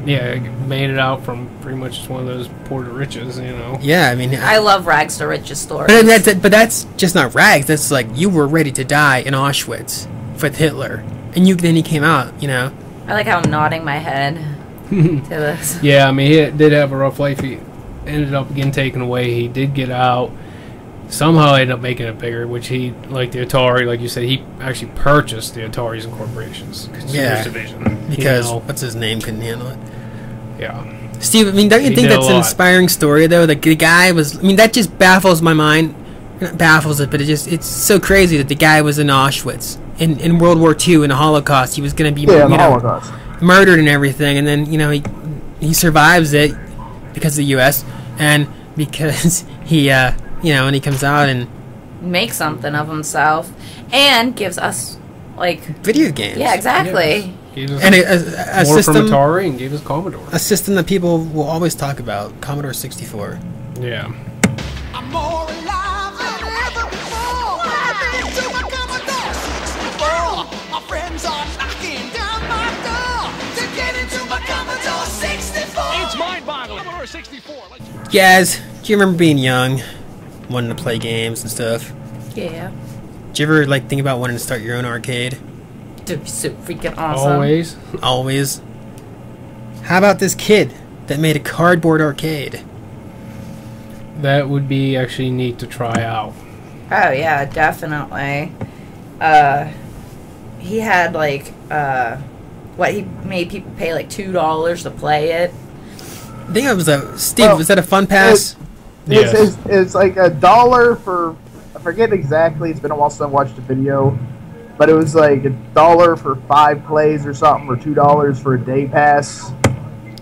Speaker 3: Yeah, he made it out from pretty much just one of those poor to riches,
Speaker 1: Yeah,
Speaker 2: I love rags to riches stories.
Speaker 1: But that's just not rags. That's like you were ready to die in Auschwitz with Hitler, and then he came out.
Speaker 2: I like how I'm nodding my head to this.
Speaker 3: Yeah, he did have a rough life. He ended up getting taken away. He did get out. Somehow ended up making it bigger, which he, like the Atari, like you said, he actually purchased the Ataris and Corporations. Consumers Division.
Speaker 1: Because what's his name couldn't handle it.
Speaker 3: Yeah.
Speaker 1: Steve, don't you
Speaker 3: He
Speaker 1: think
Speaker 3: did a
Speaker 1: that's an
Speaker 3: lot.
Speaker 1: inspiring story though? Like the guy was, that just baffles my mind. Not baffles it, but it's so crazy that the guy was in Auschwitz in World War II in the Holocaust. He was going to be
Speaker 4: Yeah, the Holocaust.
Speaker 1: murdered and everything, and then he survives it because of the U.S. and because he and he comes out and
Speaker 2: Make something of himself and gives us like
Speaker 1: video games.
Speaker 2: yeah, exactly.
Speaker 3: Yes. Gave us
Speaker 1: And a
Speaker 3: more from
Speaker 1: system,
Speaker 3: Atari and gave us Commodore.
Speaker 1: a system that people will always talk about, Commodore 64.
Speaker 3: Yeah.
Speaker 6: I'm more alive than ever before. Into my Commodore 64. My friends are knocking down my door to get into my Commodore 64.
Speaker 7: It's mind-boggling. Commodore 64.
Speaker 1: Guys, do you remember being young, wanting to play games and stuff?
Speaker 2: Yeah.
Speaker 1: Did you ever like think about wanting to start your own arcade?
Speaker 2: Dude, so freaking awesome.
Speaker 3: Always.
Speaker 1: Always. How about this kid that made a cardboard arcade?
Speaker 3: That would be actually neat to try out.
Speaker 2: Oh yeah, definitely. He had like what he made people pay like $2 to play it.
Speaker 1: I think it was Steve,
Speaker 4: Well,
Speaker 1: was that a fun pass?
Speaker 3: Yes.
Speaker 4: It's like $1 for, I forget exactly, it's been a while since I watched the video, but it was like $1 for 5 plays or something, or $2 for a day pass.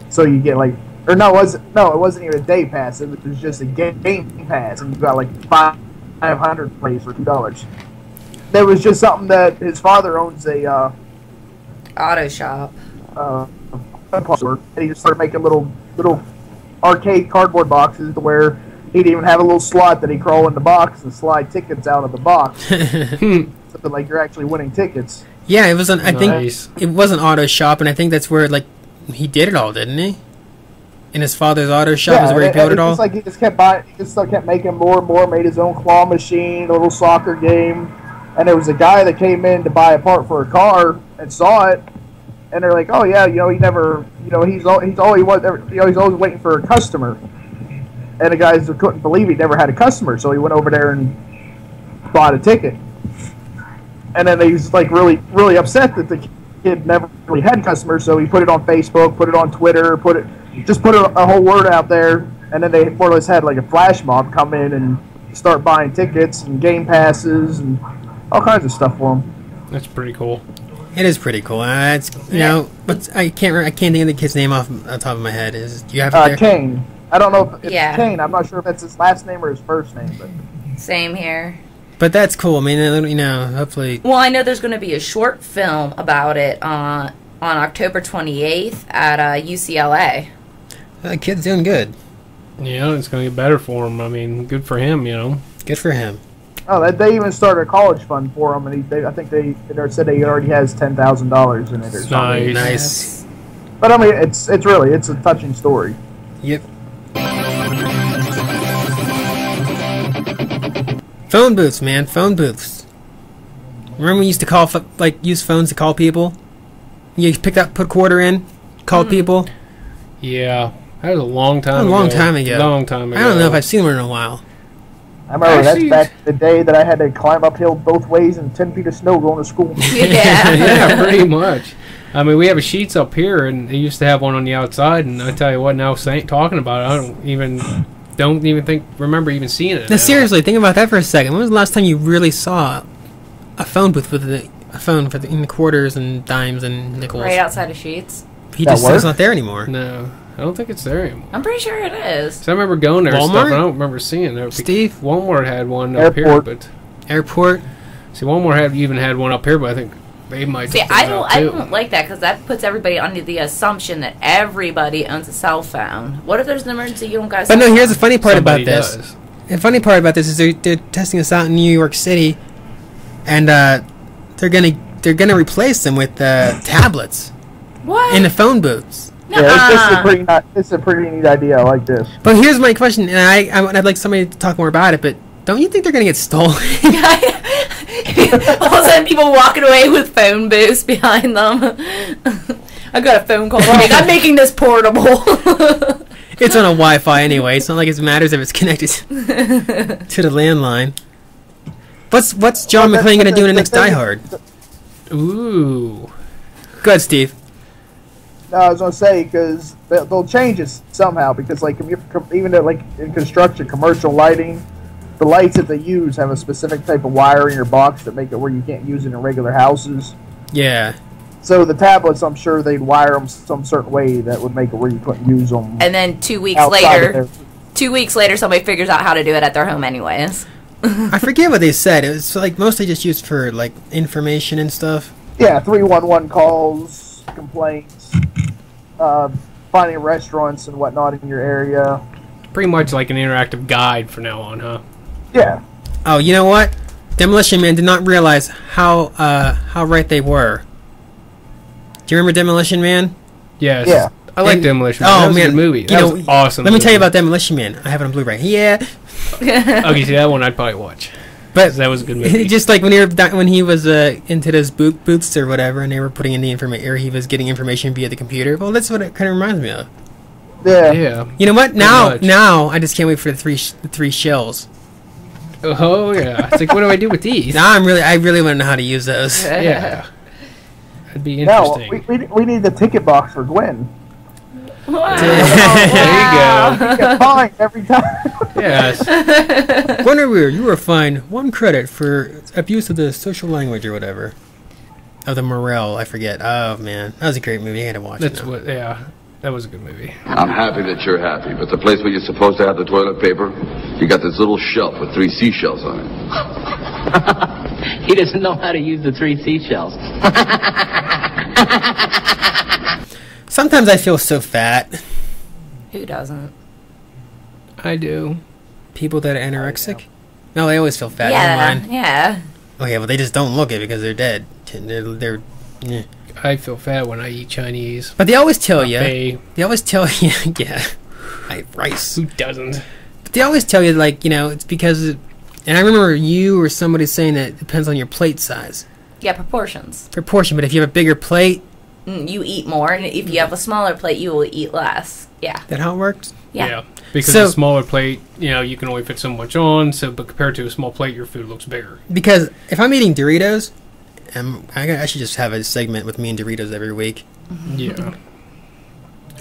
Speaker 4: So you get like, or no, it wasn't even a day pass, it was just a game pass, and you got like 500 plays for $2. There was just something that his father owns a
Speaker 2: Auto shop.
Speaker 4: and he just started making little arcade cardboard boxes to where he'd even have a little slot that he'd crawl in the box and slide tickets out of the box. So like you're actually winning tickets.
Speaker 1: Yeah, it was an. I
Speaker 3: Nice.
Speaker 1: think it was an auto shop, and I think that's where like he did it all, didn't he? In his father's auto shop is where he built it all.
Speaker 4: It's like he just kept buying, he just kept making more and more. Made his own claw machine, a little soccer game, and there was a guy that came in to buy a part for a car and saw it, and they're like, "Oh yeah, he never, he's always waiting for a customer." And the guys couldn't believe he never had a customer, so he went over there and bought a ticket. And then he was like really, really upset that the kid never really had customers, so he put it on Facebook, put it on Twitter, put a whole word out there, and then they more or less had like a flash mob come in and start buying tickets and game passes and all kinds of stuff for him.
Speaker 3: That's pretty cool.
Speaker 1: It is pretty cool. It's but I can't think of the kid's name off the top of my head. Is do you have it there?
Speaker 4: Kane. I don't know if it's
Speaker 2: Yeah.
Speaker 4: Kane. I'm not sure if that's his last name or his first name, but
Speaker 2: Same here.
Speaker 1: But that's cool. I mean, hopefully.
Speaker 2: Well, I know there's going to be a short film about it on October 28th at UCLA.
Speaker 1: The kid's doing good.
Speaker 3: Yeah, it's going to get better for him. I mean, good for him,
Speaker 1: Good for him.
Speaker 4: they even started a college fund for him, and I think they said he already has $10,000 in it or something.
Speaker 3: Nice.
Speaker 1: Nice.
Speaker 4: But I mean, it's a touching story.
Speaker 1: Yep. Phone booths, man. Phone booths. Remember we used to use phones to call people? You put a quarter in, called people?
Speaker 3: Yeah. That was a long time ago.
Speaker 1: Long time ago.
Speaker 3: Long time ago.
Speaker 1: I don't know if I've seen one in a while.
Speaker 4: I remember
Speaker 3: Actually-
Speaker 4: that's back in the day that I had to climb uphill both ways in 10 feet of snow going to school.
Speaker 2: Yeah.
Speaker 3: Yeah, pretty much. I mean, we have a Sheets up here, and they used to have one on the outside, and I tell you what, now talking about it, I don't even remember even seeing it.
Speaker 1: Now,
Speaker 3: now.
Speaker 1: seriously, think about that for a second. When was the last time you really saw a phone booth with a phone in the quarters and dimes and nickels?
Speaker 2: Right outside of Sheets.
Speaker 1: He
Speaker 4: That
Speaker 1: just says it's
Speaker 4: work?
Speaker 1: not there anymore.
Speaker 3: No, I don't think it's there anymore.
Speaker 2: I'm pretty sure it is.
Speaker 3: So I remember going there and stuff,
Speaker 1: Walmart?
Speaker 3: and I don't remember seeing it.
Speaker 1: Steve?
Speaker 3: Walmart had one up here,
Speaker 4: Airport.
Speaker 3: but
Speaker 1: Airport.
Speaker 3: see, Walmart even had one up here, but I think they might.
Speaker 2: See,
Speaker 3: have
Speaker 2: I
Speaker 3: those out,
Speaker 2: don't
Speaker 3: too.
Speaker 2: like that because that puts everybody under the assumption that everybody owns a cell phone. What if there's an emergency you don't got a
Speaker 1: But
Speaker 2: cell
Speaker 1: no, here's the
Speaker 2: phone?
Speaker 1: funny part
Speaker 3: Somebody
Speaker 1: about this.
Speaker 3: does.
Speaker 1: The funny part about this is they're testing this out in New York City, and they're gonna replace them with tablets
Speaker 2: What?
Speaker 1: in the phone booths.
Speaker 4: Yeah, this is a pretty neat idea. I like this.
Speaker 1: But here's my question, and I'd like somebody to talk more about it. But don't you think they're gonna get stolen?
Speaker 2: All of a sudden, people walking away with phone booths behind them. I got a phone call. I'm making this portable.
Speaker 1: It's on a Wi-Fi anyway. It's not like it matters if it's connected to the landline. What's John
Speaker 4: Well,
Speaker 1: McClane gonna do in the
Speaker 4: the
Speaker 1: next
Speaker 4: thing
Speaker 1: Die
Speaker 4: is-
Speaker 1: Hard?
Speaker 3: Ooh.
Speaker 1: Go ahead, Steve.
Speaker 4: No, I was gonna say because they'll change it somehow because like even like in construction, commercial lighting, the lights that they use have a specific type of wiring or box that make it where you can't use it in regular houses.
Speaker 1: Yeah.
Speaker 4: So the tablets, I'm sure they'd wire them some certain way that would make it where you couldn't use them.
Speaker 2: And then 2 weeks
Speaker 4: outside
Speaker 2: later,
Speaker 4: of
Speaker 2: somebody figures out how to do it at their home anyways.
Speaker 1: I forget what they said. It was like mostly just used for like information and stuff.
Speaker 4: Yeah, 311 calls. complaints, finding restaurants and whatnot in your area.
Speaker 3: Pretty much like an interactive guide from now on, huh?
Speaker 4: Yeah.
Speaker 1: Oh, you know what? Demolition Man did not realize how right they were. Do you remember Demolition Man?
Speaker 3: Yes.
Speaker 4: Yeah.
Speaker 3: I like
Speaker 1: And-
Speaker 3: Demolition Man.
Speaker 1: oh,
Speaker 3: That was a
Speaker 1: man,
Speaker 3: good movie.
Speaker 1: you
Speaker 3: That
Speaker 1: know,
Speaker 3: was awesome.
Speaker 1: Let me tell you
Speaker 3: movie.
Speaker 1: about Demolition Man. I have it on Blu-ray. Yeah,
Speaker 3: Okay, see, that one I'd probably watch.
Speaker 1: but
Speaker 3: That was a good movie.
Speaker 1: just like when he was into those booths or whatever, and they were putting in the information, or he was getting information via the computer. Well, that's what it kind of reminds me of.
Speaker 4: Yeah.
Speaker 3: Yeah.
Speaker 1: You know what?
Speaker 3: much.
Speaker 1: Now I just can't wait for the three shells.
Speaker 3: Oh, yeah. It's like, what do I do with these?
Speaker 1: Now I really want to know how to use those.
Speaker 3: Yeah. That'd be
Speaker 4: No,
Speaker 3: interesting.
Speaker 4: we need the ticket box for Gwen.
Speaker 2: Wow.
Speaker 3: There you go.
Speaker 4: You get fined every time.
Speaker 3: Yes.
Speaker 1: Guinevere, you were fined 1 credit for abuse of the social language or whatever. Of the morale, I forget. Oh man, that was a great movie. I had to watch
Speaker 3: That's
Speaker 1: it. Now.
Speaker 3: what, yeah. That was a good movie.
Speaker 8: I'm happy that you're happy, but the place where you're supposed to have the toilet paper, you got this little shelf with 3 seashells on it.
Speaker 9: He doesn't know how to use the 3 seashells.
Speaker 1: Sometimes I feel so fat.
Speaker 2: Who doesn't?
Speaker 3: I do.
Speaker 1: People that are anorexic. No, they always feel fat.
Speaker 2: Yeah,
Speaker 1: Never mind.
Speaker 2: yeah.
Speaker 1: Okay, well they just don't look it because they're dead. They're yeah.
Speaker 3: I feel fat when I eat Chinese.
Speaker 1: But they always tell you.
Speaker 3: Buffet.
Speaker 1: They always tell you. Yeah. I eat rice.
Speaker 3: Who doesn't?
Speaker 1: But they always tell you, like, you know, it's because. And I remember you or somebody saying that it depends on your plate size.
Speaker 2: Yeah, proportions.
Speaker 1: Proportion, but if you have a bigger plate,
Speaker 2: You eat more, and if you have a smaller plate, you will eat less. Yeah.
Speaker 1: that how it works?
Speaker 2: Yeah.
Speaker 3: Because
Speaker 1: So-
Speaker 3: a smaller plate, you know, you can only fit so much on. So, but compared to a small plate, your food looks bigger.
Speaker 1: Because if I'm eating Doritos, I should just have a segment with me and Doritos every week.
Speaker 3: Yeah.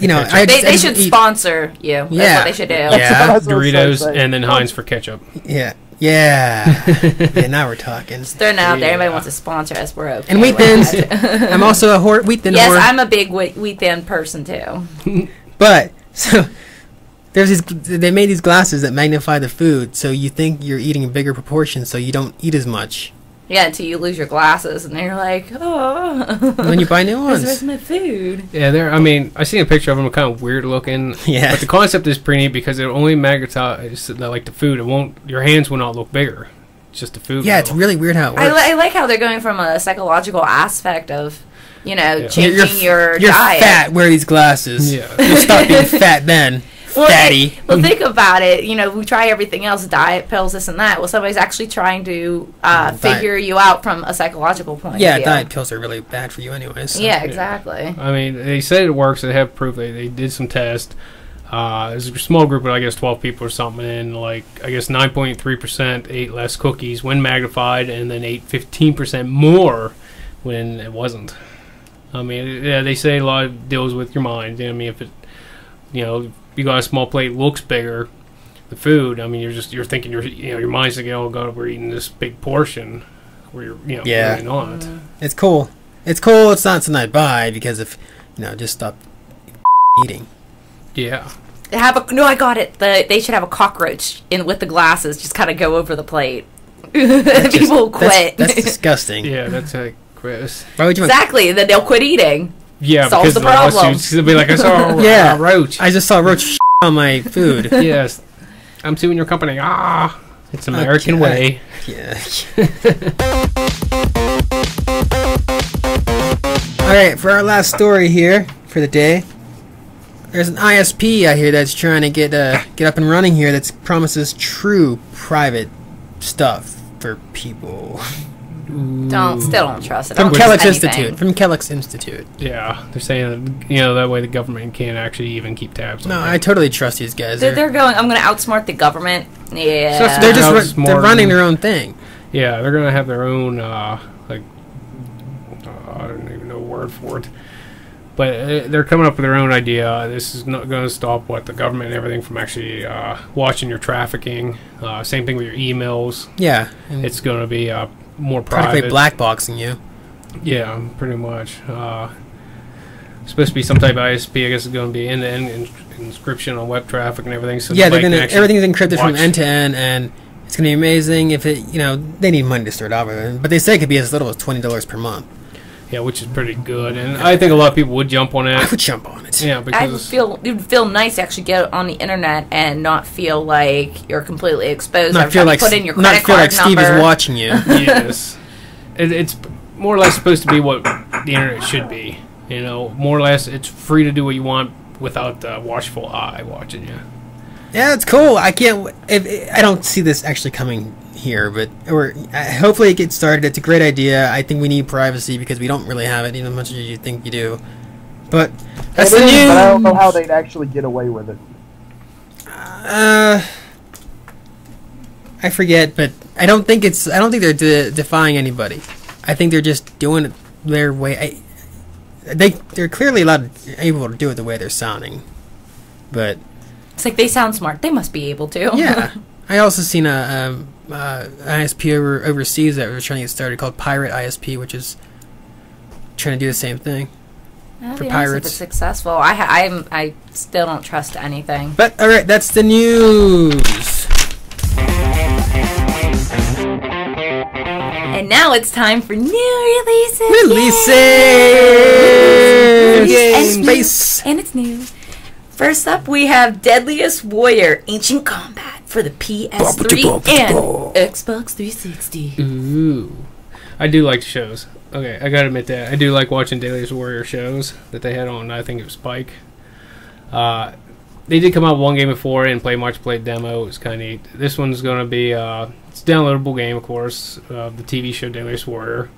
Speaker 1: You know,
Speaker 3: Ketchup.
Speaker 2: They
Speaker 1: just
Speaker 2: should
Speaker 1: eat-
Speaker 2: sponsor you. That's
Speaker 1: Yeah.
Speaker 2: what they should do.
Speaker 1: Yeah.
Speaker 4: That's what I was
Speaker 3: Doritos
Speaker 4: saying.
Speaker 3: and then Heinz for ketchup.
Speaker 1: Yeah. Yeah. Now we're talking.
Speaker 2: Thrown out there. Anybody
Speaker 3: Yeah.
Speaker 2: wants to sponsor us, we're okay.
Speaker 1: And wheat
Speaker 2: with
Speaker 1: thins.
Speaker 2: that.
Speaker 1: I'm also a wheat thin
Speaker 2: Yes,
Speaker 1: whore.
Speaker 2: I'm a big wheat thin person too.
Speaker 1: But so there's these. They made these glasses that magnify the food, so you think you're eating a bigger proportion, so you don't eat as much.
Speaker 2: Yeah, until you lose your glasses, and then you're like, oh.
Speaker 1: And then you buy new
Speaker 2: Where's
Speaker 1: ones.
Speaker 2: my food?
Speaker 3: Yeah, I mean, I seen a picture of them, kind of weird looking.
Speaker 1: Yeah.
Speaker 3: But the concept is pretty neat because it only magnetize like the food. It won't. Your hands will not look bigger. It's just the food.
Speaker 1: Yeah, it's
Speaker 3: will.
Speaker 1: really weird how it works.
Speaker 2: I like how they're going from a psychological aspect of, you know,
Speaker 3: Yeah.
Speaker 2: changing your
Speaker 1: you're
Speaker 2: diet.
Speaker 1: fat. Wear these glasses.
Speaker 3: Yeah.
Speaker 1: You'll stop being fat then. Fatty.
Speaker 2: Well, think about it. You know, we try everything else, diet, pills, this and that. Well, somebody's actually trying to figure you out from a psychological point
Speaker 1: Yeah,
Speaker 2: of view.
Speaker 1: diet pills are really bad for you anyways. So.
Speaker 2: Yeah, exactly.
Speaker 3: I mean, they said it works. They have proof. They did some tests. There's a small group of, I guess, 12 people or something, and like, I guess 9.3% ate less cookies when magnified, and then ate 15% more when it wasn't. I mean, yeah, they say a lot of deals with your mind. I mean, if it, you know, if you got a small plate, looks bigger, the food. I mean, you're thinking your mind's thinking, oh god, we're eating this big portion, where you're
Speaker 1: Yeah.
Speaker 3: really not.
Speaker 1: It's cool. It's cool. It's not something I buy because if just stop eating.
Speaker 3: Yeah.
Speaker 2: No, I got it. They should have a cockroach with the glasses, just kind of go over the plate.
Speaker 1: That's just-
Speaker 2: People quit.
Speaker 1: That's disgusting.
Speaker 3: Yeah, that's gross.
Speaker 1: Why would you?
Speaker 2: Exactly. Then they'll quit eating.
Speaker 3: Yeah,
Speaker 2: Solves
Speaker 3: because
Speaker 2: the
Speaker 3: of the
Speaker 2: problem.
Speaker 3: lawsuits. They'll be like, I saw
Speaker 1: Yeah.
Speaker 3: a roach.
Speaker 1: I just saw roach on my food.
Speaker 3: Yes. I'm suing your company. Ah. It's American
Speaker 1: Okay.
Speaker 3: way.
Speaker 1: Yeah. All right, for our last story here for the day, there's an ISP I hear that's trying to get up and running here. That promises true private stuff for people.
Speaker 2: Still don't trust it.
Speaker 1: From
Speaker 2: Don't trust
Speaker 1: Kellogg's
Speaker 2: anything.
Speaker 1: Institute. From Kellogg's Institute.
Speaker 3: Yeah. They're saying, that way the government can't actually even keep tabs on
Speaker 1: No,
Speaker 3: it.
Speaker 1: I totally trust these guys.
Speaker 2: They're going. I'm going to outsmart the government. Yeah.
Speaker 1: They're just
Speaker 3: outsmarting
Speaker 1: they're running their own thing.
Speaker 3: Yeah, they're going to have their own, I don't even know a word for it. But they're coming up with their own idea. This is not going to stop the government and everything from actually watching your trafficking. Same thing with your emails.
Speaker 1: Yeah, and
Speaker 3: It's going to be more
Speaker 1: practically
Speaker 3: private.
Speaker 1: blackboxing you.
Speaker 3: Yeah, pretty much. Supposed to be some type of ISP. I guess it's going to be end-to-end encryption on web traffic and everything. So
Speaker 1: Yeah, they're
Speaker 3: nobody can
Speaker 1: gonna
Speaker 3: actually
Speaker 1: everything's encrypted from
Speaker 3: watch.
Speaker 1: end to end, and it's gonna be amazing. If it, they need money to start off with, but they say it could be as little as $20 per month.
Speaker 3: Yeah, which is pretty good, and I think a lot of people would jump on
Speaker 1: I
Speaker 3: it.
Speaker 1: would jump on it.
Speaker 3: Yeah, because
Speaker 2: it would feel nice to actually get on the internet and not feel like you're completely exposed.
Speaker 1: Not
Speaker 2: every
Speaker 1: feel
Speaker 2: time
Speaker 1: like
Speaker 2: you put in your
Speaker 1: not
Speaker 2: credit
Speaker 1: feel
Speaker 2: card
Speaker 1: like Steve is
Speaker 2: number.
Speaker 1: watching you.
Speaker 3: yes, it's more or less supposed to be what the internet should be. You know, more or less, it's free to do what you want without the watchful eye watching you.
Speaker 1: Yeah, it's cool. I can't. I don't see this actually coming here, but hopefully it gets started. It's a great idea. I think we need privacy because we don't really have it, even as much as you think you do. But that's the
Speaker 4: It is,
Speaker 1: news.
Speaker 4: but I don't know how they'd actually get away with it.
Speaker 1: I forget, but I don't think they're defying anybody. I think they're just doing it their way. They're clearly able to do it the way they're sounding, but
Speaker 2: It's like they sound smart. They must be able to.
Speaker 1: yeah. I also seen a ISP overseas that was trying to get started called Pirate ISP, which is trying to do the same thing.
Speaker 2: That'd
Speaker 1: for
Speaker 2: be nice if
Speaker 1: pirates.
Speaker 2: it's successful. I still don't trust anything.
Speaker 1: But all right, that's the news.
Speaker 2: And now it's time for new releases.
Speaker 1: Releases!
Speaker 2: And
Speaker 1: Yay!
Speaker 2: it's new.
Speaker 1: Space!
Speaker 2: And it's new. First up, we have Deadliest Warrior Ancient Combat for the PS3 and Xbox 360.
Speaker 3: Ooh, I do like the shows. Okay, I gotta admit that I do like watching Deadliest Warrior shows that they had on. I think it was Spike. They did come out one game before and play multiplayer demo. It was kind of neat. This one's gonna be it's a downloadable game, of course. The TV show Deadliest Warrior.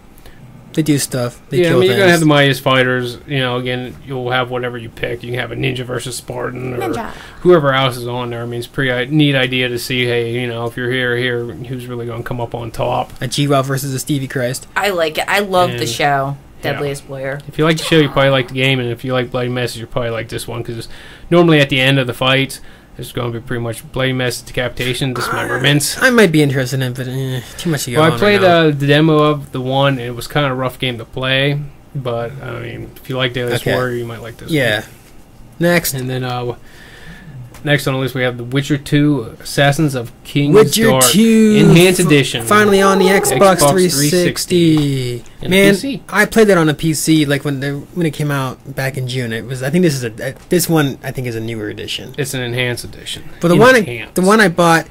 Speaker 1: They do stuff. They
Speaker 3: Yeah, I
Speaker 1: kill
Speaker 3: mean, you're gonna have
Speaker 1: things.
Speaker 3: the mightiest fighters. You know, again, you'll have whatever you pick. You can have a ninja versus Spartan or
Speaker 2: Ninja.
Speaker 3: whoever else is on there. I mean, it's a pretty neat idea to see. Hey, you know, if you're here, who's really gonna come up on top?
Speaker 1: A G-Well versus a Stevie Christ.
Speaker 2: I like it. I love the
Speaker 3: And-
Speaker 2: show,
Speaker 3: yeah.
Speaker 2: Deadliest Warrior.
Speaker 3: If you like the show, you probably like the game, and if you like Bloody Mess, you probably like this one because normally at the end of the fight, there's going to be pretty much Bloody Mess, decapitation, dismemberments.
Speaker 1: I might be interested in it, but too much to go
Speaker 3: Well,
Speaker 1: on
Speaker 3: I played
Speaker 1: right now.
Speaker 3: the demo of the one, and it was kind of a rough game to play. But I mean, if you like Deadliest
Speaker 1: Okay.
Speaker 3: Warrior, you might like this.
Speaker 1: Yeah. Next.
Speaker 3: One. And then next on the list, we have The Witcher 2: Assassins of King's
Speaker 1: Witcher
Speaker 3: Dark
Speaker 1: 2
Speaker 3: Enhanced Edition.
Speaker 1: Finally on the Xbox
Speaker 3: Xbox
Speaker 1: 360.
Speaker 3: And
Speaker 1: Man,
Speaker 3: PC.
Speaker 1: I played that on a PC like when it came out back in June. It was I think this one I think is a newer edition.
Speaker 3: It's an enhanced edition.
Speaker 1: But the one I bought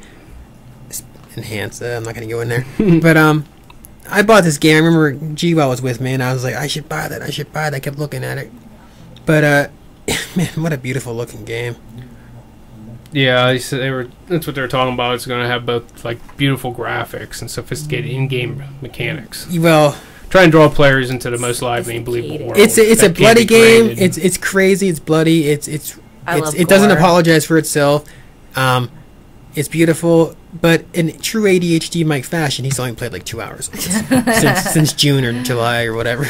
Speaker 1: enhanced. I'm not going to go in there. But I bought this game. I remember G-Well was with me and I was like I should buy that. I kept looking at it. But man, what a beautiful looking game.
Speaker 3: Yeah, they said that's what they were talking about. It's going to have both like beautiful graphics and sophisticated in-game mechanics.
Speaker 1: Well,
Speaker 3: Try and draw players into the most lively and believable world.
Speaker 1: it's a
Speaker 3: that can
Speaker 1: bloody
Speaker 3: be
Speaker 1: game.
Speaker 3: created.
Speaker 1: It's crazy. It's bloody.
Speaker 2: I love
Speaker 1: It doesn't
Speaker 2: gore.
Speaker 1: apologize for itself. It's beautiful, but in true ADHD Mike fashion, he's only played like 2 hours since June or July or whatever.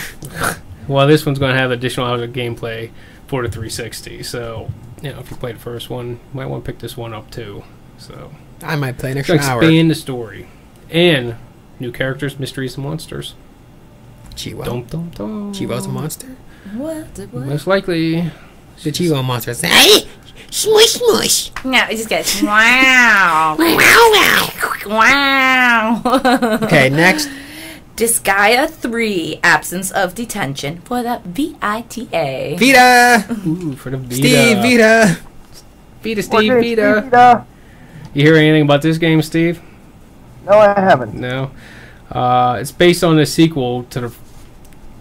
Speaker 3: Well, this one's going to have additional hours of gameplay for the 360. So, you know, if you played the first one, you might want to pick this one up too. So,
Speaker 1: I might play an
Speaker 3: to
Speaker 1: extra hour.
Speaker 3: expand the story and new characters, mysteries, and monsters.
Speaker 1: G-Well.
Speaker 3: Dum dum dum.
Speaker 1: G-Well's a monster.
Speaker 2: What?
Speaker 3: Most likely.
Speaker 1: The G-Well monster is hey, smush smush.
Speaker 2: No, it just goes, wow. Wow.
Speaker 1: Okay, next.
Speaker 2: Disgaea 3, Absence of Detention for the Vita.
Speaker 1: Vita.
Speaker 3: Ooh, for the Vita.
Speaker 1: Steve Vita.
Speaker 3: Vita,
Speaker 4: Okay,
Speaker 3: Steve, Vita.
Speaker 4: Vita.
Speaker 3: You hear anything about this game, Steve?
Speaker 4: No, I haven't.
Speaker 3: No. It's based on the sequel to the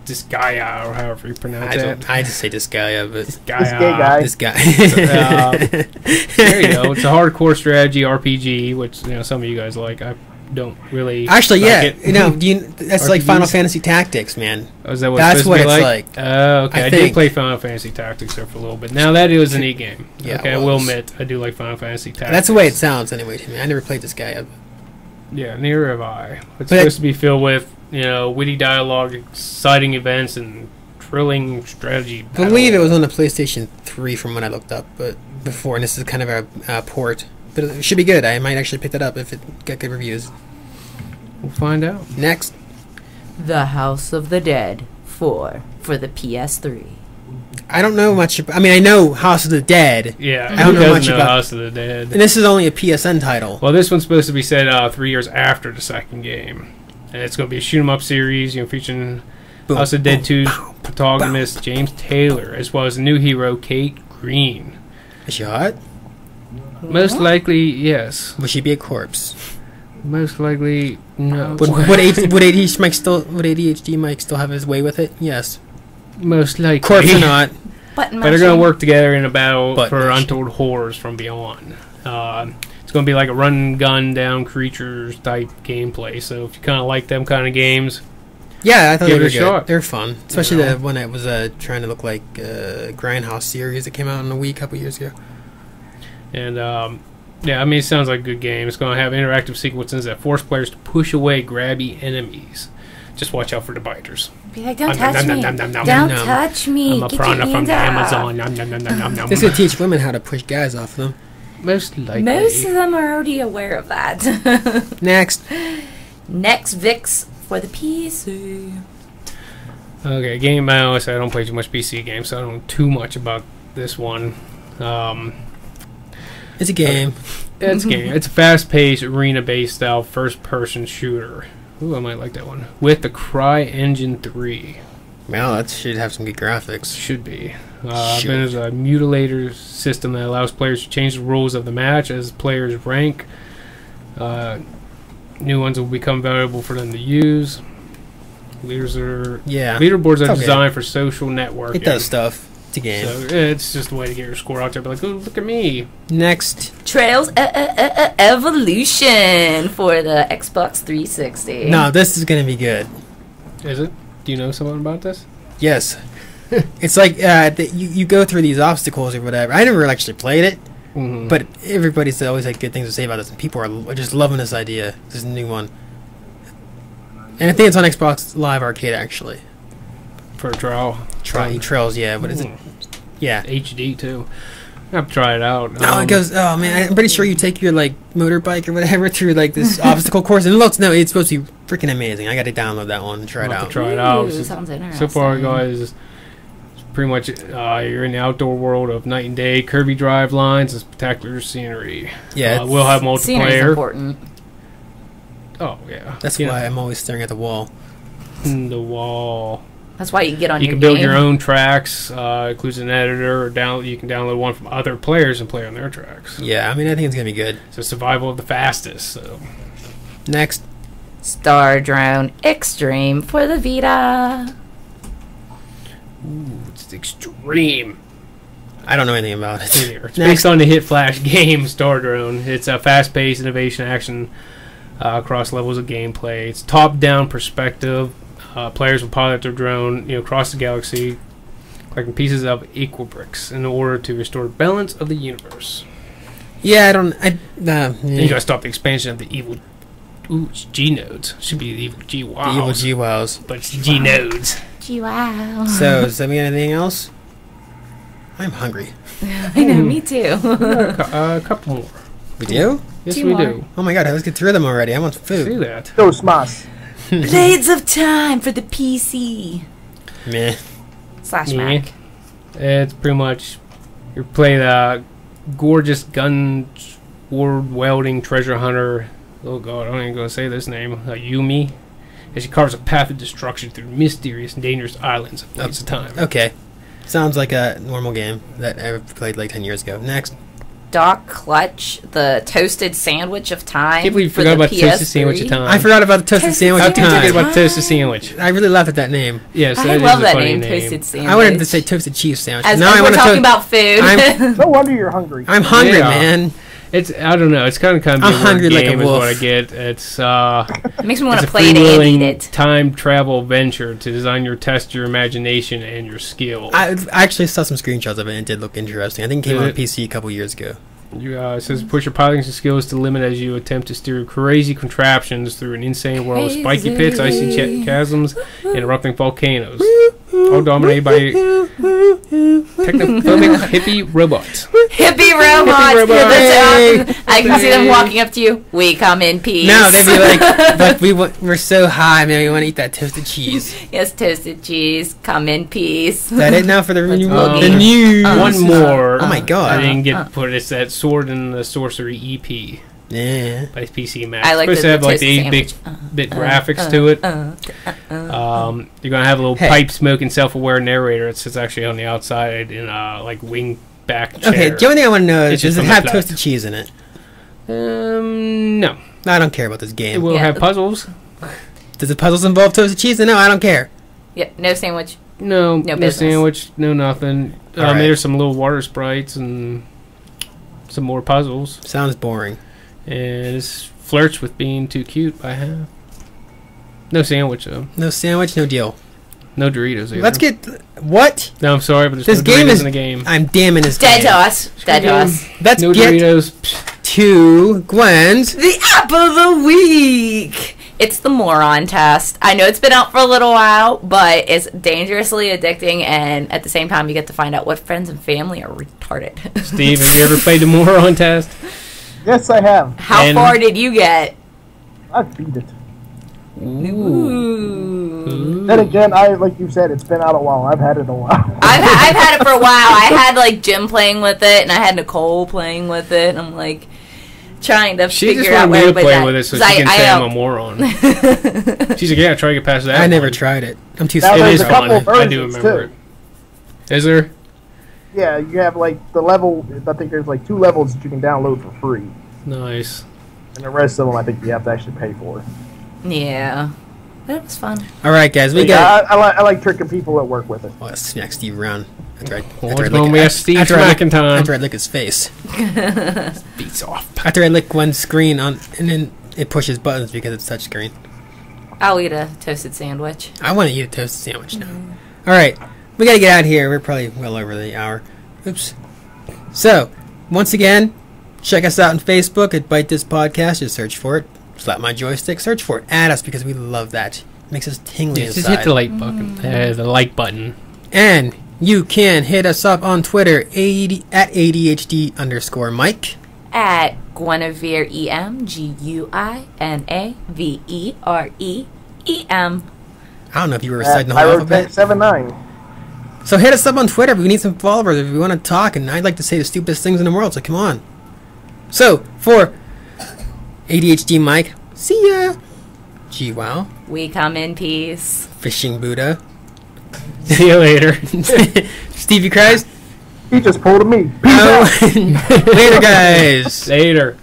Speaker 3: Disgaea, or however you pronounce it.
Speaker 1: I just say this guy, but
Speaker 4: This gay guy.
Speaker 1: this guy.
Speaker 3: There you go. It's a hardcore strategy RPG, which some of you guys like. I don't really.
Speaker 1: Actually,
Speaker 3: like
Speaker 1: yeah.
Speaker 3: it.
Speaker 1: That's like Final
Speaker 3: RPGs?
Speaker 1: Fantasy Tactics, man.
Speaker 3: Oh, is that what
Speaker 1: That's
Speaker 3: it's
Speaker 1: what
Speaker 3: supposed to be
Speaker 1: it's like.
Speaker 3: Oh, okay.
Speaker 1: I
Speaker 3: I did
Speaker 1: think.
Speaker 3: play Final Fantasy Tactics there for a little bit. Now that is a neat game.
Speaker 1: Yeah,
Speaker 3: okay,
Speaker 1: it
Speaker 3: I will
Speaker 1: was.
Speaker 3: admit I do like Final Fantasy Tactics.
Speaker 1: That's the way it sounds, anyway, to me. I never played this guy.
Speaker 3: Yeah, neither have I. It's
Speaker 1: But
Speaker 3: supposed to be filled with witty dialogue, exciting events, and thrilling strategy.
Speaker 1: I believe it was on the PlayStation 3 from when I looked up, but before, and this is kind of a port. But it should be good. I might actually pick that up if it got good reviews.
Speaker 3: We'll find out.
Speaker 1: Next.
Speaker 2: The House of the Dead 4 for the PS3.
Speaker 1: I don't know much. I mean, I know House of the Dead,
Speaker 3: Yeah,
Speaker 1: I don't
Speaker 3: who
Speaker 1: know
Speaker 3: doesn't
Speaker 1: much
Speaker 3: know
Speaker 1: about-
Speaker 3: House of the Dead.
Speaker 1: and this is only a PSN title.
Speaker 3: Well, this one's supposed to be set 3 years after the second game, and it's going to be a shoot 'em up series, featuring
Speaker 1: Boom,
Speaker 3: Also dead
Speaker 1: boom,
Speaker 3: to
Speaker 1: bow,
Speaker 3: protagonist James Taylor, as well as new hero Kate Green.
Speaker 1: Is she hot?
Speaker 3: Most likely, yes.
Speaker 1: Would she be a corpse?
Speaker 3: Most likely, no.
Speaker 1: Would ADHD Mike still have his way with it? Yes.
Speaker 3: Most likely.
Speaker 1: Corpse or not.
Speaker 2: Button
Speaker 3: But they're going to work together in a battle
Speaker 1: Button
Speaker 3: for
Speaker 1: mashing.
Speaker 3: untold horrors from beyond. It's going to be like a run, gun down creatures type gameplay. So if you kind of like them kind of games,
Speaker 1: Yeah, I thought
Speaker 3: Give
Speaker 1: they were
Speaker 3: it a
Speaker 1: good.
Speaker 3: shot.
Speaker 1: They're fun, especially
Speaker 3: You know?
Speaker 1: the one that was trying to look like Grindhouse series that came out in a week a couple years ago.
Speaker 3: and yeah, I mean, it sounds like a good game. It's going to have interactive sequences that force players to push away grabby enemies. Just watch out for the biters.
Speaker 2: Be like, don't
Speaker 3: Nom,
Speaker 2: touch
Speaker 3: nom,
Speaker 2: me.
Speaker 3: nom, nom, nom,
Speaker 2: Don't
Speaker 1: nom.
Speaker 2: touch me.
Speaker 3: I'm a
Speaker 2: Get your
Speaker 3: piranha from
Speaker 2: hands
Speaker 3: the
Speaker 2: up.
Speaker 3: Amazon. Nom, nom, nom, nom, nom, nom.
Speaker 1: This would teach women how to push guys off of them.
Speaker 3: Most likely.
Speaker 2: Most of them are already aware of that.
Speaker 1: Next.
Speaker 2: Next VIX for the PC.
Speaker 3: Okay, game. I always say I don't play too much PC games, so I don't know too much about this one.
Speaker 1: It's a game.
Speaker 3: It's a game. It's a fast-paced, arena-based style first-person shooter. Ooh, I might like that one. With the CryEngine 3.
Speaker 1: Well, that should have some good graphics.
Speaker 3: Should be.
Speaker 1: Should.
Speaker 3: There's a mutilator system that allows players to change the rules of the match as players rank. New ones will become valuable for them to use. Leaderboards are
Speaker 1: Okay.
Speaker 3: designed for social networking.
Speaker 1: It does stuff. It's a game.
Speaker 3: So it's just a way to get your score out there. Be like, oh, look at me.
Speaker 1: Next.
Speaker 2: Trails Evolution for the Xbox 360.
Speaker 1: No, this is going to be good.
Speaker 3: Is it? Do you know something about this?
Speaker 1: Yes. It's like you go through these obstacles or whatever. I never actually played it,
Speaker 3: Mm-hmm.
Speaker 1: but everybody's always had good things to say about this. And people are just loving this idea. This is a new one. And I think it's on Xbox Live Arcade, actually.
Speaker 3: For a trial.
Speaker 1: Trails, yeah. But is it? Yeah.
Speaker 3: HD, too. I have to try it out.
Speaker 1: No, it goes. Oh man, I'm pretty sure you take your like motorbike or whatever through like this obstacle course, and it looks. No, it's supposed to be freaking amazing. I got to download that one and try it
Speaker 3: I'll have
Speaker 1: out.
Speaker 3: to try it out.
Speaker 2: Ooh, sounds interesting.
Speaker 3: So far, guys, it's pretty much you're in the outdoor world of night and day, curvy drive lines, and spectacular scenery.
Speaker 1: Yeah,
Speaker 3: we'll have
Speaker 2: Scenery's
Speaker 3: multiplayer.
Speaker 2: important.
Speaker 3: Oh yeah,
Speaker 1: That's
Speaker 3: You
Speaker 1: why
Speaker 3: know,
Speaker 1: I'm always staring at the wall.
Speaker 3: the wall.
Speaker 2: That's why you get on
Speaker 3: You
Speaker 2: your
Speaker 3: can build
Speaker 2: game.
Speaker 3: your own tracks. Includes an editor, or you can download one from other players and play on their tracks.
Speaker 1: Yeah, I mean, I think it's gonna be good.
Speaker 3: So survival of the fastest. So
Speaker 1: Next.
Speaker 2: Star Drone Extreme for the Vita.
Speaker 3: it's extreme.
Speaker 1: I don't know anything about it.
Speaker 3: It's based on the hit Flash game Star Drone. It's a fast-paced innovation action across levels of gameplay. It's top-down perspective. Players will pilot their drone, across the galaxy, collecting pieces of Equibricks in order to restore balance of the universe.
Speaker 1: Yeah, I don't.
Speaker 3: And you gotta stop the expansion of the evil. Ooh, it's G nodes. Should be the evil G
Speaker 1: The evil
Speaker 3: wows,
Speaker 1: G-Wows.
Speaker 3: but it's G nodes.
Speaker 2: Gee, wow.
Speaker 1: So, does that mean anything else? I'm hungry.
Speaker 2: I know, me too.
Speaker 3: A couple more.
Speaker 1: We do?
Speaker 3: Yes,
Speaker 2: Two
Speaker 3: we
Speaker 2: more.
Speaker 3: do.
Speaker 1: Oh my god, let's get through them already. I want
Speaker 3: See
Speaker 1: food.
Speaker 3: that?
Speaker 4: Dos mas.
Speaker 2: Blades of Time for the PC.
Speaker 1: Meh.
Speaker 2: Slash
Speaker 3: Yeah.
Speaker 2: Mac.
Speaker 3: It's pretty much you're playing a gorgeous gun sword welding treasure hunter. Oh god, I'm not even gonna say this name. Yumi. As she carves a path of destruction through mysterious and dangerous islands of Blades of Time.
Speaker 1: Okay. Sounds like a normal game that I played like 10 years ago. Next.
Speaker 2: Doc Clutch, the toasted sandwich of time.
Speaker 3: I can't believe you
Speaker 2: for
Speaker 3: forgot
Speaker 2: the
Speaker 3: about the toasted sandwich of
Speaker 2: PS3.
Speaker 3: time.
Speaker 1: I forgot about the toasted sandwich
Speaker 3: How
Speaker 1: of
Speaker 3: could you forget
Speaker 1: time.
Speaker 3: about the toasted sandwich?
Speaker 1: I really laughed at that name.
Speaker 3: Yes,
Speaker 2: I
Speaker 3: that
Speaker 2: love
Speaker 3: is a
Speaker 2: that
Speaker 3: funny
Speaker 2: name,
Speaker 3: name.
Speaker 2: toasted sandwich.
Speaker 1: I wanted to say toasted cheese sandwich.
Speaker 2: As,
Speaker 1: now
Speaker 2: as
Speaker 1: I
Speaker 2: we're
Speaker 1: want to
Speaker 2: talking about food.
Speaker 4: No wonder you're hungry.
Speaker 1: I'm hungry,
Speaker 3: Yeah.
Speaker 1: man.
Speaker 3: It's I don't know. It's kind of
Speaker 1: I'm
Speaker 3: a weird
Speaker 1: hungry like a
Speaker 3: game is what I
Speaker 1: wolf.
Speaker 3: get. It's
Speaker 2: It makes me want
Speaker 3: it's
Speaker 2: to
Speaker 3: a
Speaker 2: play it and
Speaker 3: free-wheeling
Speaker 2: eat it.
Speaker 3: time travel venture to design your test your imagination and your skill.
Speaker 1: I actually saw some screenshots of it and it did look interesting. I think it came
Speaker 3: Did
Speaker 1: out on
Speaker 3: it?
Speaker 1: PC a couple years ago.
Speaker 3: It says push your piloting skills to the limit as you attempt to steer crazy contraptions through an insane world of spiky pits, icy chasms, and erupting volcanoes, all dominated by technophobic hippie robots.
Speaker 2: Hippie robots.
Speaker 3: robots.
Speaker 2: That's awesome. I can see them walking up to you. We come in peace.
Speaker 1: No, they'd be like we're so high, man. We want to eat that toasted cheese.
Speaker 2: Yes, toasted cheese. Come in peace.
Speaker 1: Is that it now for the
Speaker 2: Let's
Speaker 1: new?
Speaker 2: boogie.
Speaker 1: The news.
Speaker 3: One more.
Speaker 1: Oh my god.
Speaker 3: I didn't get put. It's that Sword and the Sorcery EP.
Speaker 1: Yeah.
Speaker 3: By PC Max.
Speaker 2: I like
Speaker 3: It's supposed to have like the
Speaker 2: toasted
Speaker 3: 8-bit graphics to it. You're gonna have a little pipe smoking self-aware narrator. It's actually on the outside in like wing back chair.
Speaker 1: Okay, the only thing I want to know is,
Speaker 3: It's just
Speaker 1: does it
Speaker 3: on the
Speaker 1: have
Speaker 3: flat.
Speaker 1: toasted cheese in it?
Speaker 3: No.
Speaker 1: I don't care about this
Speaker 3: It
Speaker 1: game.
Speaker 3: will have puzzles.
Speaker 1: Does the puzzles involve toasted cheese? No, I don't care.
Speaker 2: Yeah, no sandwich.
Speaker 3: No
Speaker 2: business.
Speaker 3: sandwich, no nothing.
Speaker 1: All right.
Speaker 3: There's some little water sprites and some more puzzles.
Speaker 1: Sounds boring.
Speaker 3: And this flirts with being too cute by half. No sandwich though.
Speaker 1: No sandwich, no deal.
Speaker 3: No Doritos either.
Speaker 1: Let's get... What?
Speaker 3: No, I'm sorry, but there's
Speaker 1: This
Speaker 3: no
Speaker 1: game
Speaker 3: Doritos
Speaker 1: is...
Speaker 3: in the game.
Speaker 1: I'm damning this
Speaker 2: Dead
Speaker 1: game.
Speaker 2: to us. Dead to us.
Speaker 1: Let's
Speaker 3: No
Speaker 1: get
Speaker 3: Doritos.
Speaker 1: to Gwen's...
Speaker 2: The app of the week. It's the moron test. I know it's been out for a little while, but it's dangerously addicting, and at the same time, you get to find out what friends and family are retarded.
Speaker 3: Steve, have you ever played the moron test?
Speaker 4: Yes, I have.
Speaker 2: How
Speaker 3: And-
Speaker 2: far did you get?
Speaker 4: I beat it.
Speaker 2: Ooh.
Speaker 4: Then again, like you said, it's been out a while. I've had it a while.
Speaker 2: I've had it for a while. I had like Jim playing with it, and I had Nicole playing with it. And I'm like trying to
Speaker 3: She
Speaker 2: figure
Speaker 3: just
Speaker 2: out
Speaker 3: wanted
Speaker 2: where
Speaker 3: me to play
Speaker 2: everybody's
Speaker 3: with
Speaker 2: at.
Speaker 3: it so
Speaker 2: 'Cause
Speaker 3: she can say I'm a
Speaker 2: helped.
Speaker 3: moron. She's like, yeah, try to get past that.
Speaker 1: I never
Speaker 3: one.
Speaker 1: tried it. I'm too
Speaker 4: Now
Speaker 3: It
Speaker 1: scared.
Speaker 4: there's
Speaker 3: is
Speaker 4: a couple
Speaker 3: fun. I do
Speaker 4: versions,
Speaker 3: remember
Speaker 4: too.
Speaker 3: it. Is there?
Speaker 4: Yeah, you have like the level. I think there's like 2 levels that you can download for free,
Speaker 3: Nice.
Speaker 4: and the rest of them I think you have to actually pay for.
Speaker 2: Yeah, that was fun.
Speaker 1: All right, guys, we
Speaker 4: But
Speaker 1: got...
Speaker 4: yeah, I like tricking people that work with it.
Speaker 1: Oh, let's smack Steve around. After I
Speaker 3: What's going to be a Steve
Speaker 1: after
Speaker 3: Smackinton?
Speaker 1: I lick his face.
Speaker 3: Beats off.
Speaker 1: After I lick Gwen's screen on, and then it pushes buttons because it's touchscreen.
Speaker 2: I'll eat a toasted sandwich.
Speaker 1: I want to eat a toasted sandwich now. All right, we got to get out of here. We're probably well over the hour. Oops. So, once again, check us out on Facebook at Byte This Podcast. Just search for it. Slap my joystick. Search for it. Add us because we love that. It makes us tingly
Speaker 3: Yeah, just
Speaker 1: inside.
Speaker 3: hit the like button. The like button.
Speaker 1: And you can hit us up on Twitter at ADHD_Mike.
Speaker 2: At Guinevere GuinevereEM.
Speaker 1: I don't know if you were reciting the whole
Speaker 4: I wrote
Speaker 1: alphabet.
Speaker 4: 79.
Speaker 1: So hit us up on Twitter if we need some followers, if we want to talk, and I'd like to say the stupidest things in the world, so come on. So, for ADHD Mike, see ya! G-Wow,
Speaker 2: We come in peace.
Speaker 1: Fishing Buddha,
Speaker 3: See you later.
Speaker 1: Stevie Christ,
Speaker 4: He just pulled a me.
Speaker 1: later guys!
Speaker 3: Later.